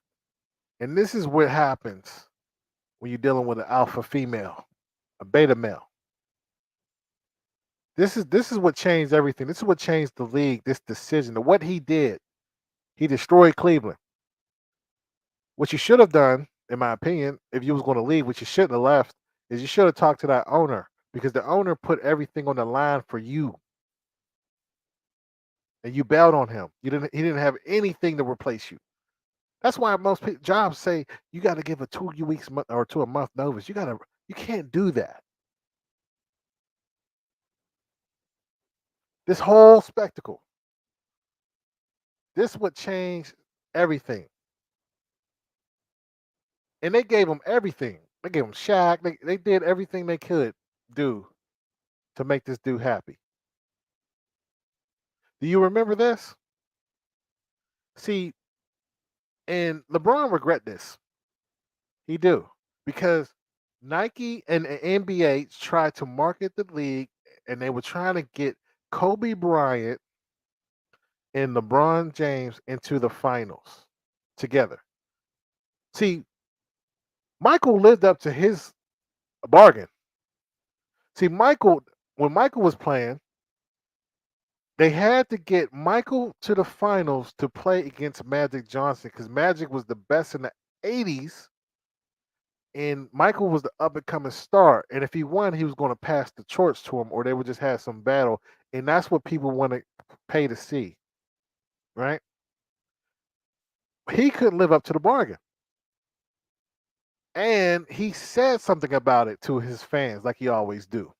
And this is what happens when you're dealing with an alpha female, a beta male. This is what changed everything. This is what changed the league, this decision. What he did, he destroyed Cleveland. What you should have done, in my opinion, if you was going to leave, which you shouldn't have left, is you should have talked to that owner, because the owner put everything on the line for you. And you bailed on him. He didn't have anything to replace you. That's why most jobs say you got to give a 2 weeks or to a month notice. You can't do that. This whole spectacle. This would change everything. And they gave him everything. They gave him Shaq. They did everything they could do to make this dude happy. Do you remember this? See, and LeBron regret this. He do. Because Nike and the NBA tried to market the league, and they were trying to get Kobe Bryant and LeBron James into the finals together. See, Michael lived up to his bargain. See, when Michael was playing, they had to get Michael to the finals to play against Magic Johnson, because Magic was the best in the 80s, and Michael was the up-and-coming star. And if he won, he was going to pass the torch to him, or they would just have some battle. And that's what people want to pay to see, right? He couldn't live up to the bargain. And he said something about it to his fans, like he always do.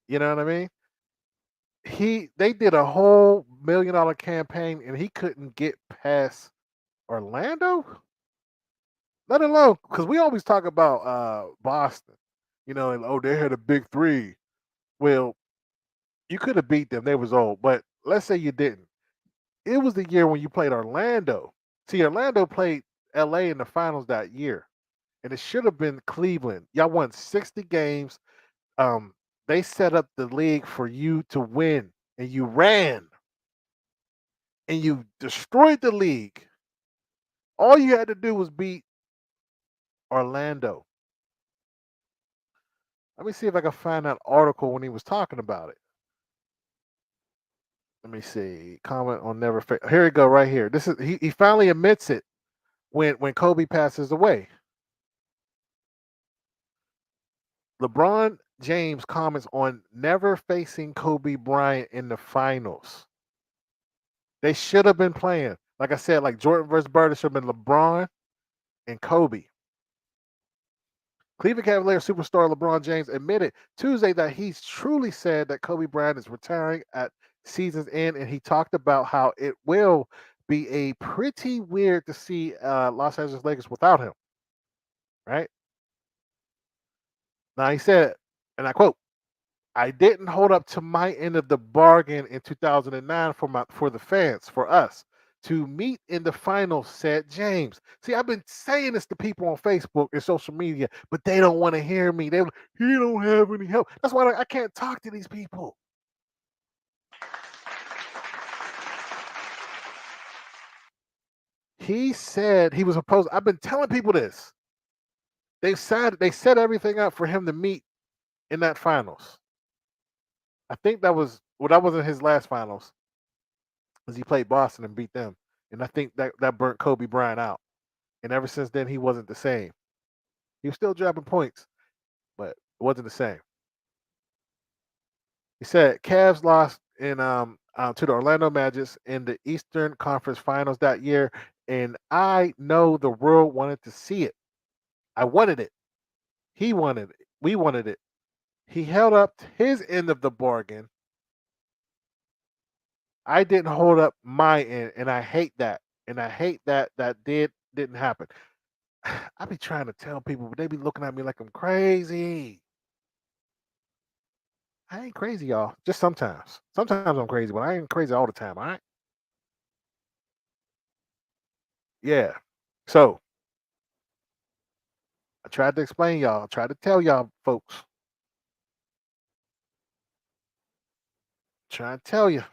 You know what I mean? They did a whole $1 million campaign and he couldn't get past Orlando, let alone because we always talk about Boston, and oh, they had a big three. Well, you could have beat them; they was old. But let's say you didn't. It was the year when you played Orlando. See, Orlando played LA in the finals that year, and it should have been Cleveland. Y'all won 60 games. Um, they set up the league for you to win, and you ran and you destroyed the league. All you had to do was beat Orlando. Let me see if I can find that article when he was talking about it. Let me see. Comment on never. Here we go. Right here. This is he finally admits it when Kobe passes away. LeBron James comments on never facing Kobe Bryant in the finals. They should have been playing. Like I said, like Jordan versus Bird, should have been LeBron and Kobe. Cleveland Cavaliers superstar LeBron James admitted Tuesday that he's truly said that Kobe Bryant is retiring at season's end, and he talked about how it will be a pretty weird to see Los Angeles Lakers without him. Right? Now he said, and I quote, "I didn't hold up to my end of the bargain in 2009 for the fans, for us to meet in the finals," said James. See, I've been saying this to people on Facebook and social media, but they don't want to hear me. He don't have any help. That's why I can't talk to these people. He said he was opposed. I've been telling people this. They set everything up for him to meet in that finals. I think that wasn't his last finals, because he played Boston and beat them. And I think that burnt Kobe Bryant out. And ever since then, he wasn't the same. He was still dropping points, but it wasn't the same. He said Cavs lost to the Orlando Magic in the Eastern Conference Finals that year, and I know the world wanted to see it. I wanted it. He wanted it. We wanted it. He held up his end of the bargain. I didn't hold up my end, and I hate that. And I hate that didn't happen. I be trying to tell people, but they be looking at me like I'm crazy. I ain't crazy, y'all. Just sometimes. Sometimes I'm crazy, but I ain't crazy all the time. All right. Yeah. So I tried to explain y'all. I tried to tell y'all, folks. Trying to tell you.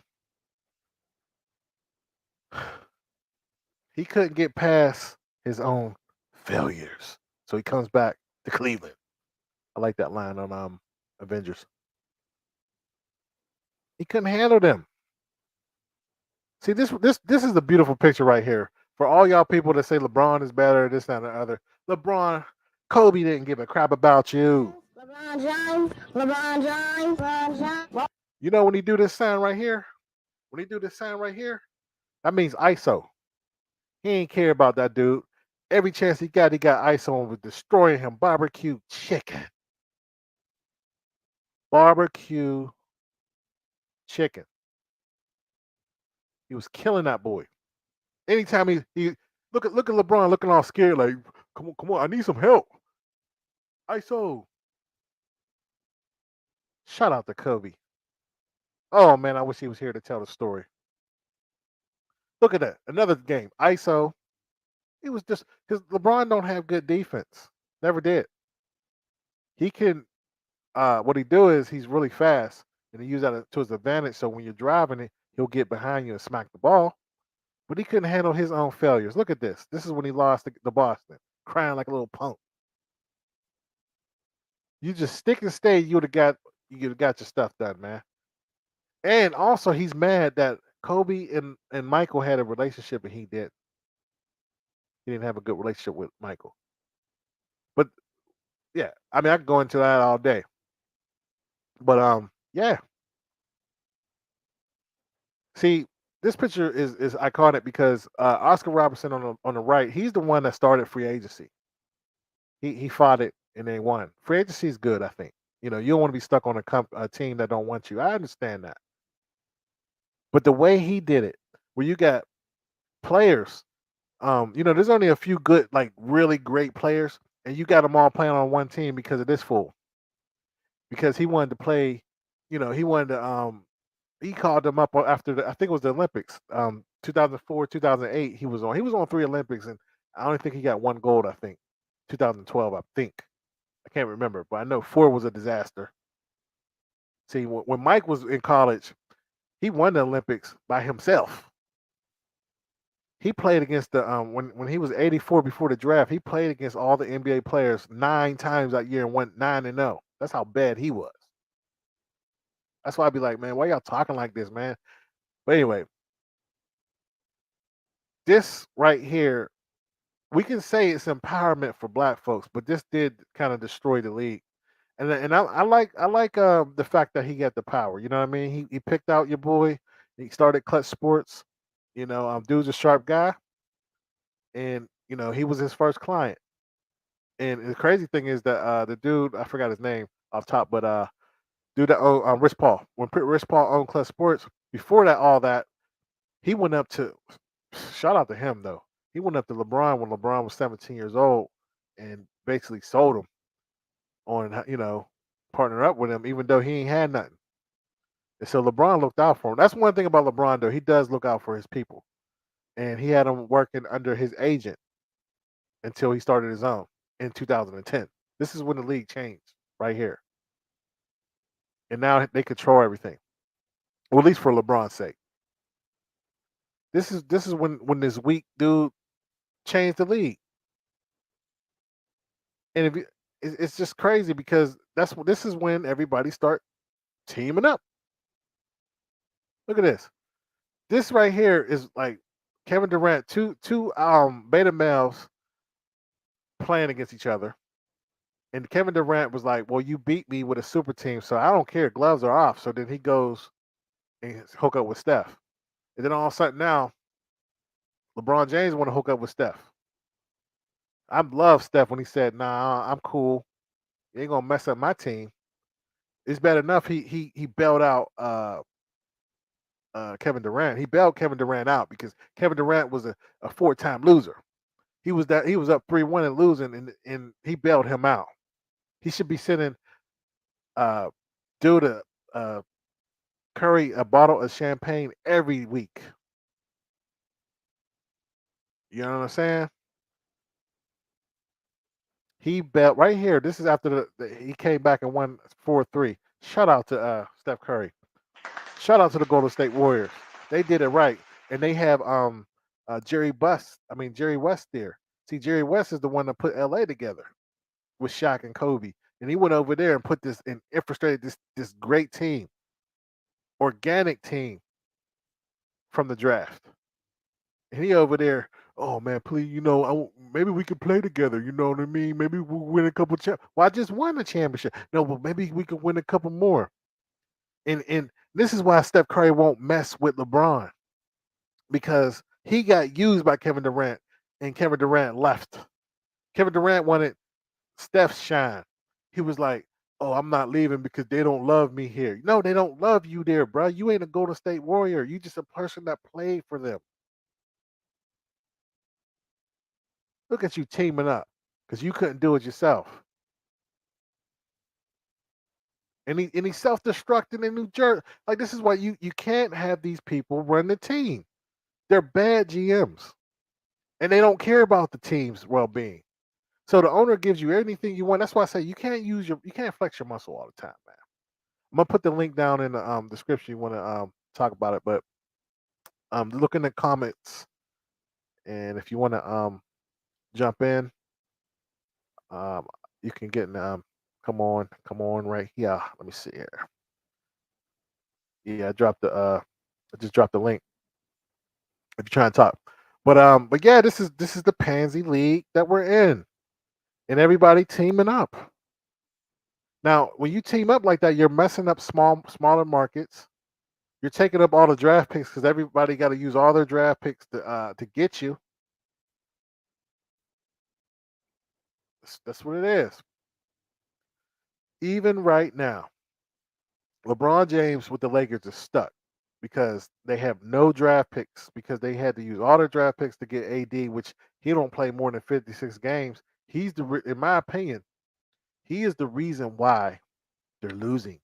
He couldn't get past his own failures, so he comes back to Cleveland. I like that line on Avengers. He couldn't handle them. See, this is the beautiful picture right here. For all y'all people that say LeBron is better, this, that, and the other. LeBron, Kobe didn't give a crap about you. LeBron James, LeBron James, LeBron James. You know when he do this sign right here? When he do this sign right here, that means ISO. He ain't care about that dude. Every chance he got ISO and was destroying him. Barbecue chicken. Barbecue chicken. He was killing that boy. Anytime he look at LeBron looking all scared, like, come on, I need some help. ISO. Shout out to Kobe. Oh man, I wish he was here to tell the story. Look at that. Another game. ISO. It was just because LeBron don't have good defense. Never did. He can what he do is he's really fast and he use that to his advantage. So when you're driving it, he'll get behind you and smack the ball. But he couldn't handle his own failures. Look at this. This is when he lost the Boston, crying like a little punk. You just stick and stay, you'd have got your stuff done, man. And also he's mad that Kobe and Michael had a relationship and he didn't. He didn't have a good relationship with Michael. But yeah, I mean I could go into that all day. But yeah. See, this picture is iconic because Oscar Robertson on the right, he's the one that started free agency. He fought it and they won. Free agency is good, I think. You know, you don't want to be stuck on a team that don't want you. I understand that. But the way he did it, where you got players, you know, there's only a few good, like really great players, and you got them all playing on one team because of this fool. Because he wanted to play, you know, he called them up after I think it was the Olympics, 2004, 2008. He was on 3 Olympics, and I only think he got one gold. I think 2012. I think I can't remember, but I know 4 was a disaster. See, when Mike was in college, he won the Olympics by himself. He played against the when he was 84 before the draft. He played against all the NBA players 9 times that year and went 9-0. That's how bad he was. That's why I'd be like, man, why y'all talking like this, man? But anyway, this right here, we can say it's empowerment for black folks, but this did kind of destroy the league. And I like the fact that he got the power. You know what I mean? He picked out your boy. He started Clutch Sports. You know, dude's a sharp guy, and you know he was his first client. And the crazy thing is that the dude, I forgot his name off top, but dude that owned Rich Paul. When Rich Paul owned Clutch Sports, before that, all that, he went up to, shout out to him though. He went up to LeBron when LeBron was 17 years old, and basically sold him on, you know, partner up with him, even though he ain't had nothing. And so LeBron looked out for him. That's one thing about LeBron though. He does look out for his people, and he had him working under his agent until he started his own in 2010. This is when the league changed right here, and now they control everything. Well, at least for LeBron's sake. This is when this weak dude changed the league, and if you, it's just crazy because this is when everybody start teaming up. Look at this. This right here is like Kevin Durant, two beta males playing against each other. And Kevin Durant was like, "Well, you beat me with a super team, so I don't care. Gloves are off." So then he goes and hook up with Steph. And then all of a sudden now, LeBron James want to hook up with Steph. I love Steph when he said, "Nah, I'm cool. You ain't gonna mess up my team." It's bad enough he bailed out Kevin Durant. He bailed Kevin Durant out because Kevin Durant was a 4-time loser. He was up 3-1 and losing, and he bailed him out. He should be sending dude Curry a bottle of champagne every week. You know what I'm saying? He bailed right here. This is after he came back and won 4-3. Shout out to Steph Curry. Shout out to the Golden State Warriors. They did it right, and they have Jerry West there. See, Jerry West is the one that put LA together with Shaq and Kobe, and he went over there and put this and infiltrated this great team, organic team from the draft. And he over there, oh man, please, you know, maybe we could play together. You know what I mean? Maybe we'll win a couple. Well, I just won a championship. No, but maybe we could win a couple more. And this is why Steph Curry won't mess with LeBron because he got used by Kevin Durant, and Kevin Durant left. Kevin Durant wanted Steph's shine. He was like, "Oh, I'm not leaving because they don't love me here." No, they don't love you there, bro. You ain't a Golden State Warrior. You just a person that played for them. Look at you teaming up because you couldn't do it yourself. And he's self-destructing in New Jersey. Like this is why you can't have these people run the team. They're bad GMs, and they don't care about the team's well-being. So the owner gives you anything you want. That's why I say you can't flex your muscle all the time, man. I'm gonna put the link down in the description. You want to talk about it, but look in the comments, and if you want to jump in, you can get in. Come on, right here. Let me see here. Yeah, I just dropped the link. If you're trying to talk, but yeah, this is the pansy league that we're in, and everybody teaming up. Now, when you team up like that, you're messing up smaller markets. You're taking up all the draft picks because everybody got to use all their draft picks to get you. That's what it is. Even right now, LeBron James with the Lakers is stuck because they have no draft picks because they had to use all their draft picks to get AD, which he don't play more than 56 games. He's in my opinion, he is the reason why they're losing.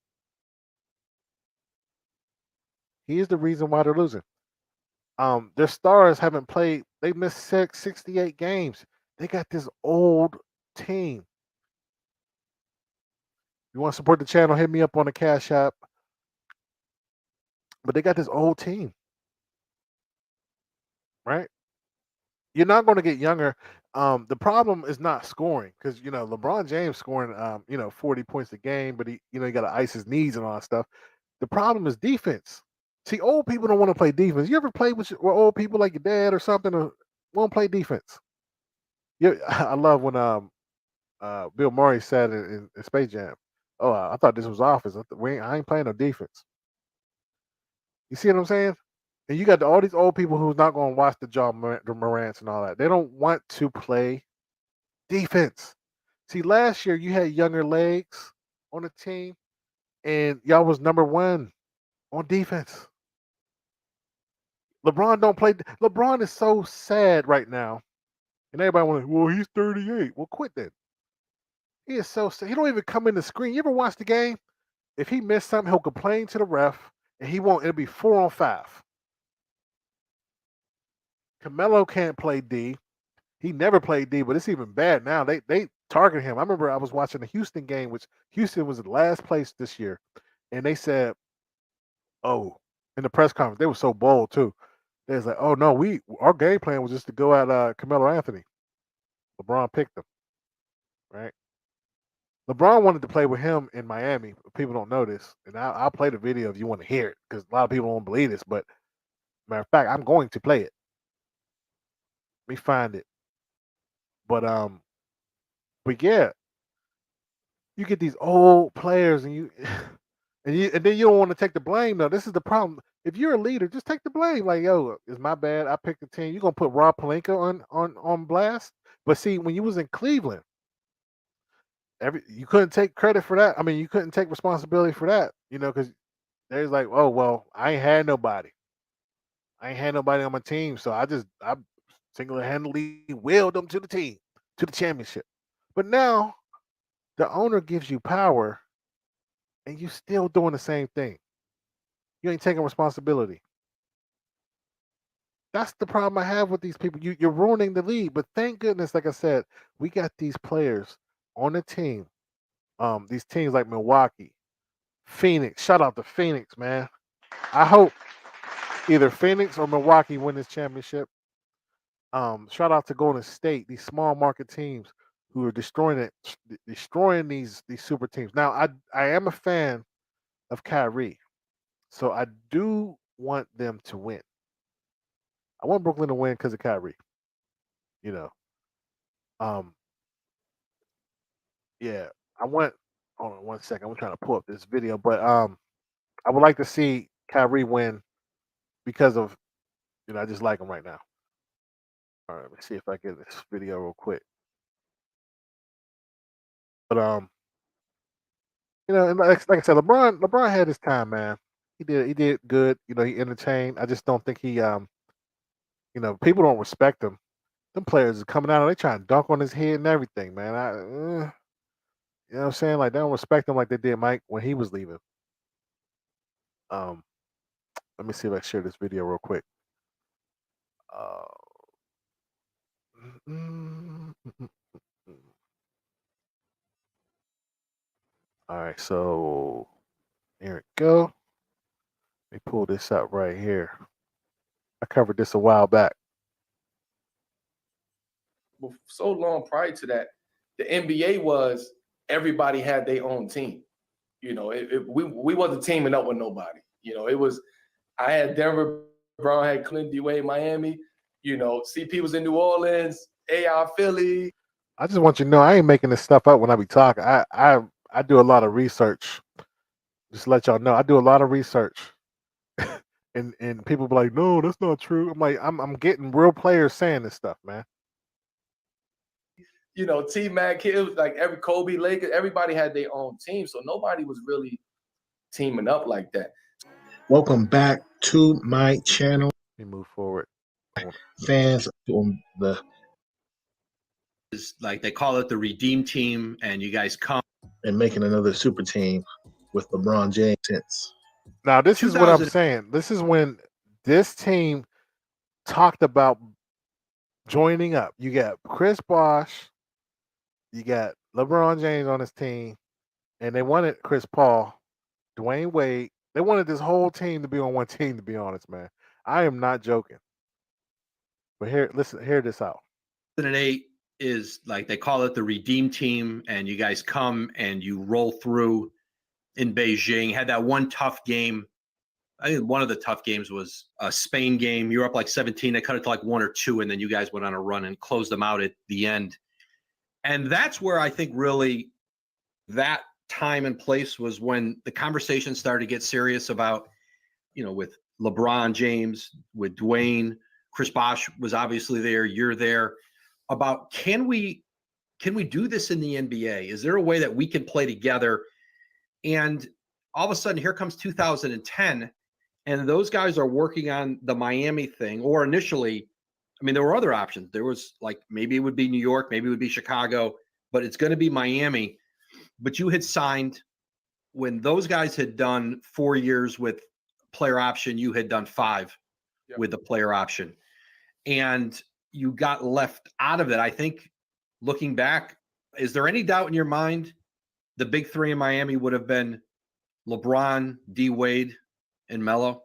He is the reason why they're losing. Their stars haven't played. They missed 68 games. They got this old team. You want to support the channel? Hit me up on the Cash App. But they got this old team, right? You're not going to get younger. The problem is not scoring because LeBron James scoring 40 points a game, but he got to ice his knees and all that stuff. The problem is defense. See, old people don't want to play defense. You ever play with old people like your dad or something who won't play defense? I love when Bill Murray said in Space Jam, "Oh, I thought this was office. I ain't playing no defense." You see what I'm saying? And you got all these old people who's not going to watch the Morants and all that. They don't want to play defense. See, last year you had younger legs on the team, and y'all was number one on defense. LeBron don't play. LeBron is so sad right now, and everybody wants, well, he's 38. Well, quit then. He is so sad. He don't even come in the screen. You ever watch the game? If he missed something, he'll complain to the ref, and he won't. It'll be 4-on-5. Carmelo can't play D. He never played D, but it's even bad now. They target him. I remember I was watching the Houston game, which Houston was in last place this year, and they said, "Oh," in the press conference, they were so bold too. They was like, "Oh no, our game plan was just to go at Carmelo Anthony." LeBron picked him, right? LeBron wanted to play with him in Miami. People don't know this, and I'll play the video if you want to hear it because a lot of people don't believe this. But matter of fact, I'm going to play it. Let me find it. But yeah, you get these old players, and then you don't want to take the blame. Though this is the problem. If you're a leader, just take the blame. Like, yo, it's my bad. I picked the team. You're gonna put Rob Pelinka on blast. But see, when you was in Cleveland, you couldn't take credit for that. I mean, you couldn't take responsibility for that. Because there's like, oh well, I ain't had nobody. I ain't had nobody on my team, so I single-handedly willed them to the team, to the championship. But now the owner gives you power, and you still doing the same thing. You ain't taking responsibility. That's the problem I have with these people. You're ruining the league. But thank goodness, like I said, we got these players on the team. These teams like Milwaukee, Phoenix. Shout out to Phoenix, man. I hope either Phoenix or Milwaukee win this championship. Shout out to Golden State, these small market teams who are destroying these super teams. Now, I am a fan of Kyrie, so I do want them to win. I want Brooklyn to win because of Kyrie. Um, yeah, I want. Hold on 1 second. I'm trying to pull up this video, but I would like to see Kyrie win because of I just like him right now. All right, let me see if I get this video real quick. But and like I said, LeBron had his time, man. He did good. He entertained. I just don't think he people don't respect him. Them players are coming out and they trying to dunk on his head and everything, man. You know what I'm saying? Like they don't respect him like they did Mike when he was leaving. Let me see if I share this video real quick. All right, so here we go. Let me pull this up right here. I covered this a while back. So long prior to that, the NBA was everybody had their own team. We wasn't teaming up with nobody. It was I had Denver, Brown had Clinton, Dwayne, Miami. CP was in New Orleans, AI Philly. I just want you to know I ain't making this stuff up when I be talking. I do a lot of research. Just to let y'all know, I do a lot of research. And people be like, no, that's not true. I'm like, I'm getting real players saying this stuff, man. You know, T-Mac, it was like every Kobe, Lakers, everybody had their own team, so nobody was really teaming up like that. Welcome back to my channel. Let me move forward. Fans on the Is like they call it the Redeem Team, and you guys come and making another super team with LeBron James since. Now, this is what I'm saying. This is when this team talked about joining up. You got Chris Bosh, you got LeBron James on his team, and they wanted Chris Paul, Dwayne Wade. They wanted this whole team to be on one team, to be honest, man. I am not joking. But hear this out. 2008 is like they call it the Redeem Team, and you guys come and you roll through in Beijing. Had that one tough game. I think one of the tough games was a Spain game. You were up like 17. They cut it to like 1 or 2, and then you guys went on a run and closed them out at the end. And that's where I think really that time and place was when the conversation started to get serious about, you know, with LeBron James, with Dwayne, Chris Bosh was obviously there. You're there. About can we do this in the NBA? Is there a way that we can play together? And all of a sudden, here comes 2010, and those guys are working on the Miami thing. Or initially, I mean, there were other options. There was like maybe it would be New York, maybe it would be Chicago, but it's going to be Miami. But you had signed when those guys had done 4 years with player option. You had done 5 with the player option, and you got left out of it. I think looking back, is there any doubt in your mind the big 3 in Miami would have been LeBron, D Wade, and Melo?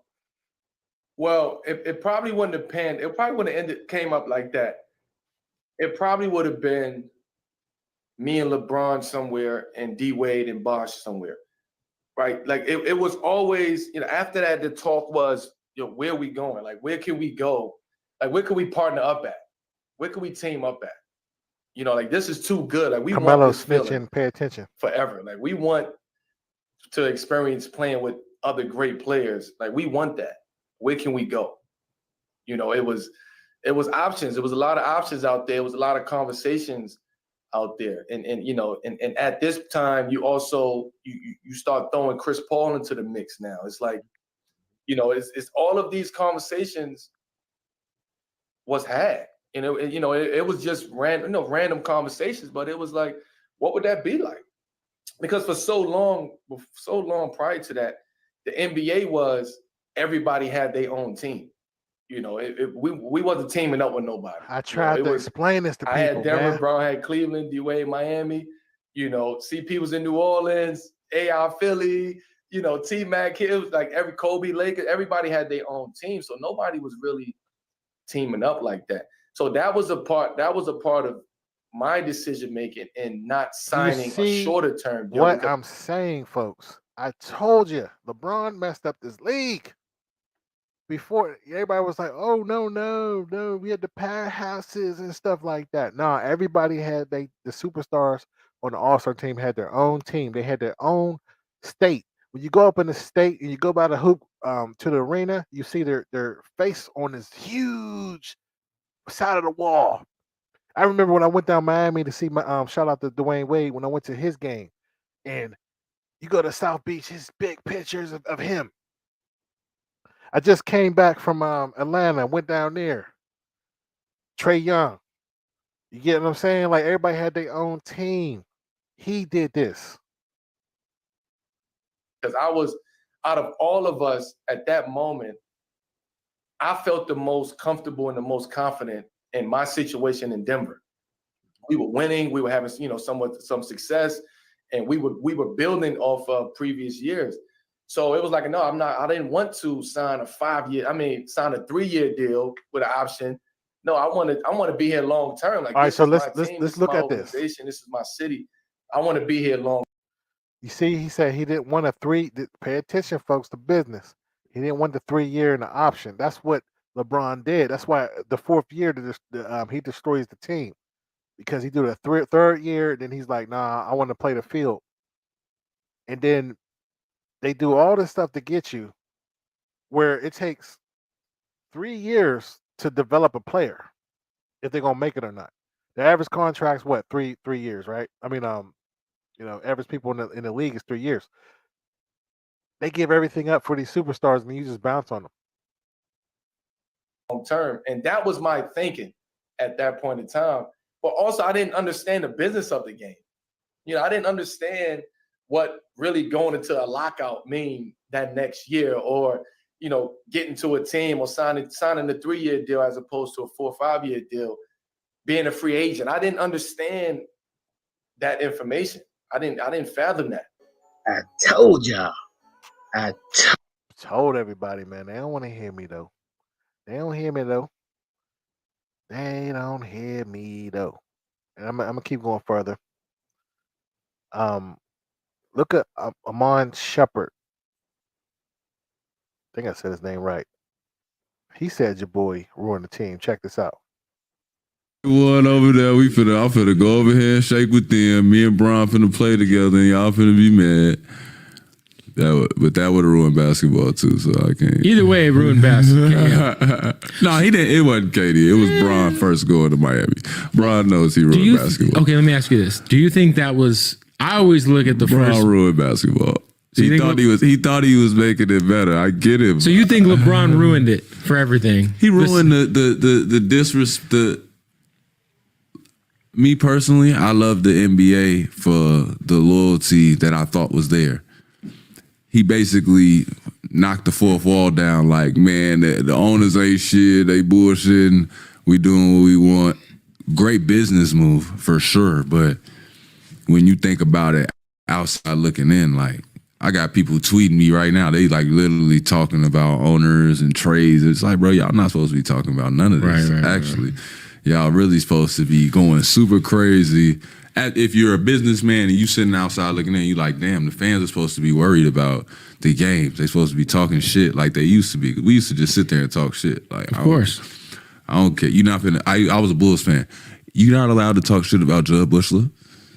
Well, it probably wouldn't have panned. It probably wouldn't have came up like that. It probably would have been me and LeBron somewhere and D Wade and Bosh somewhere, right? Like it was always, you know, after that, the talk was, you know, where are we going? Like, where can we go? Like, where can we partner up at? Where can we team up at? You know, like this is too good. Like we Carmelo want this feeling snitching, pay attention. forever. Like we want to experience playing with other great players. Like we want that. Where can we go? You know, it was options. There was a lot of options out there. It was a lot of conversations out there. And you know, and at this time, you also you start throwing Chris Paul into the mix now. It's like, you know, it's all of these conversations was had. And it was just random conversations, but it was like, what would that be like? Because for so long prior to that, the NBA was everybody had their own team. You know, we wasn't teaming up with nobody. I tried to explain this to people. I had Denver, man. Brown had Cleveland, D-Wade, Miami. You know, CP was in New Orleans, AI Philly. You know, T-Mac, it was like every Kobe, Lakers. Everybody had their own team, so nobody was really teaming up like that. So that was a part of my decision making and not signing a shorter term deal. What I'm saying, folks, I told you, LeBron messed up this league. Before everybody was like, "Oh no, we had the powerhouses and stuff like that." No, everybody had the superstars on the All-Star team had their own team. They had their own state. When you go up in the state and you go by the hoop to the arena, you see their face on this huge side of the wall. I remember when I went down Miami to see my shout out to Dwayne Wade when I went to his game, and you go to South Beach, his big pictures of him. I just came back from Atlanta, went down there. Trey Young, you get what I'm saying? Like everybody had their own team. He did this because I was out of all of us at that moment. I felt the most comfortable and the most confident in my situation in Denver. We were winning. We were having, you know, some success, and we were building off of previous years. So it was like, no, I didn't want to sign a 3-year deal with an option. No, I want to be here long term. Like, all right, so let's look at this. This is my city. I want to be here long. You see, he said he didn't want a 3. Pay attention, folks, to business. He didn't want the 3-year and the option. That's what LeBron did. That's why the 4th year he destroys the team, because he did a 3rd year. Then he's like, nah, I want to play the field. And then they do all this stuff to get you. where it takes 3 years to develop a player if they're gonna make it or not. The average contract's what, 3 years, right? I mean, average people in the league is 3 years. They give everything up for these superstars, and you just bounce on them. Long term. And that was my thinking at that point in time. But also, I didn't understand the business of the game. I didn't understand what really going into a lockout mean that next year, or getting to a team or signing a 3-year deal as opposed to a 4 or 5-year deal, being a free agent. I didn't understand that information. I didn't fathom that. I told y'all. I told everybody, man. They don't want to hear me though. They don't hear me though. They don't hear me though. And I'm gonna keep going further. Look at Amon Shepard. I think I said his name right. He said your boy ruined the team. Check this out. One over there, I'm finna go over here and shake with them. Me and Bron finna play together, and y'all finna be mad. But that would have ruined basketball too, so I can't. Either way, it ruined basketball. No, he didn't. It wasn't KD. It was Bron first going to Miami. Bron knows he ruined basketball. Okay, let me ask you this: do you think that was? I always look at the Bron first. ruined basketball. He thought he was making it better. I get him. So you think LeBron ruined it for everything? He ruined the disrespect. Me personally, I love the NBA for the loyalty that I thought was there. He basically knocked the fourth wall down. Like, man, the owners ain't shit. They bullshitting. We doing what we want. Great business move for sure. But when you think about it, outside looking in, like, I got people tweeting me right now. They like literally talking about owners and trades. It's like, bro, y'all not supposed to be talking about none of this. Actually, y'all really supposed to be going super crazy. If you're a businessman and you sitting outside looking in, you like, damn, the fans are supposed to be worried about the games. They supposed to be talking shit like they used to be. We used to just sit there and talk shit. Like, of course, I don't care. You're not finna. I was a Bulls fan. You're not allowed to talk shit about Jud Buechler.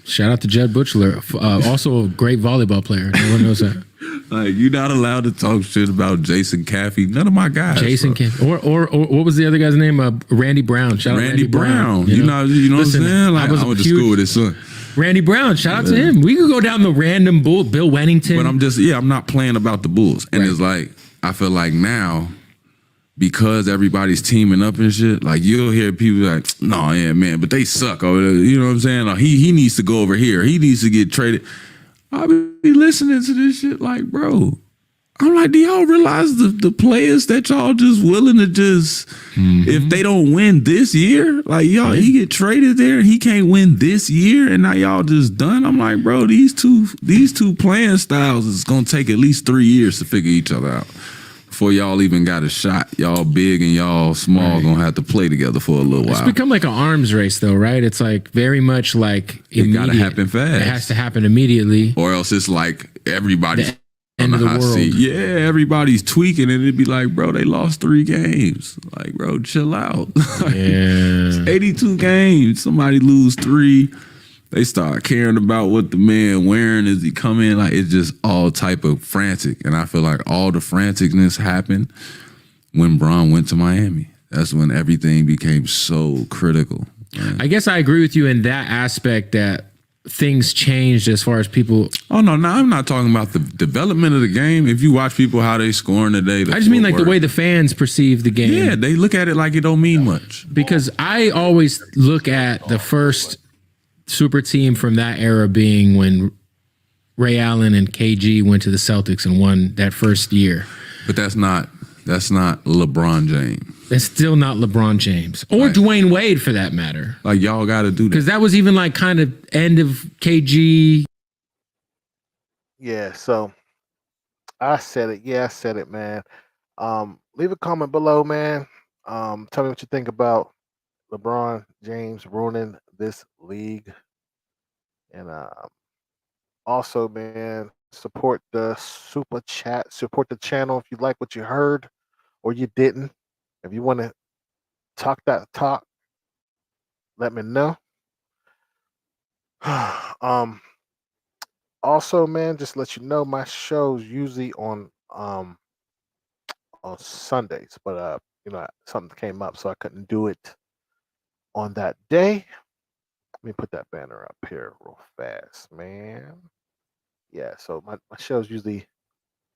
Shout out to Jud Buechler, also a great volleyball player. No one knows that. Like, you're not allowed to talk shit about Jason Caffey. None of my guys. Jason Caffey, or what was the other guy's name? Randy Brown. Shout out Randy Brown. You know Listen, what I'm saying? Like, I went to school with his son. Randy Brown. Shout out to him. We could go down the random Bill Wennington. But I'm not playing about the Bulls. And it's like, I feel like now, because everybody's teaming up and shit, like you'll hear people like, no, yeah, man, but they suck over there. You know what I'm saying? Like, he needs to go over here. He needs to get traded. I'll be listening to this shit like, bro, I'm like, do y'all realize the players that y'all just willing to just, if they don't win this year, like y'all, he get traded there and he can't win this year and now y'all just done? I'm like, bro, these two playing styles is gonna take at least 3 years to figure each other out. Before y'all even got a shot, y'all big and y'all small gonna have to play together for a little while. It's become like an arms race though, right? It's like very much like it gotta happen fast. It has to happen immediately. Or else it's like everybody's end of the world. Seat. Yeah, everybody's tweaking and it'd be like, bro, they lost 3 games. Like, bro, chill out. It's 82 games. Somebody lose 3. They start caring about what the man wearing as he come in. Like, it's just all type of frantic. And I feel like all the franticness happened when Bron went to Miami. That's when everything became so critical. Man. I guess I agree with you in that aspect that things changed as far as people. Oh, no, I'm not talking about the development of the game. If you watch people, how they scoring today. I just mean like the way the fans perceive the game. Yeah, they look at it like it don't mean much. Because I always look at the first super team from that era being when Ray Allen and KG went to the Celtics and won that first year. But that's not LeBron James. That's still not LeBron James or Dwayne Wade for that matter. Like, y'all got to do that. Because that was even like kind of end of KG. Yeah, so I said it. Yeah, I said it, man. Leave a comment below, man. Tell me what you think about LeBron James ruining this league. And also, man, support the super chat. Support the channel if you like what you heard or you didn't. If you want to talk that talk, let me know. Also, man, just let you know my show's usually on on Sundays, but something came up, so I couldn't do it on that day. Let me put that banner up here real fast, man. Yeah, so my show's usually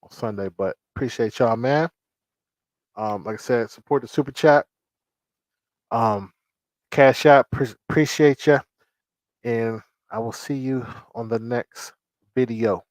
on Sunday, but appreciate y'all, man. Like I said, support the super chat. Cash App, appreciate you, and I will see you on the next video.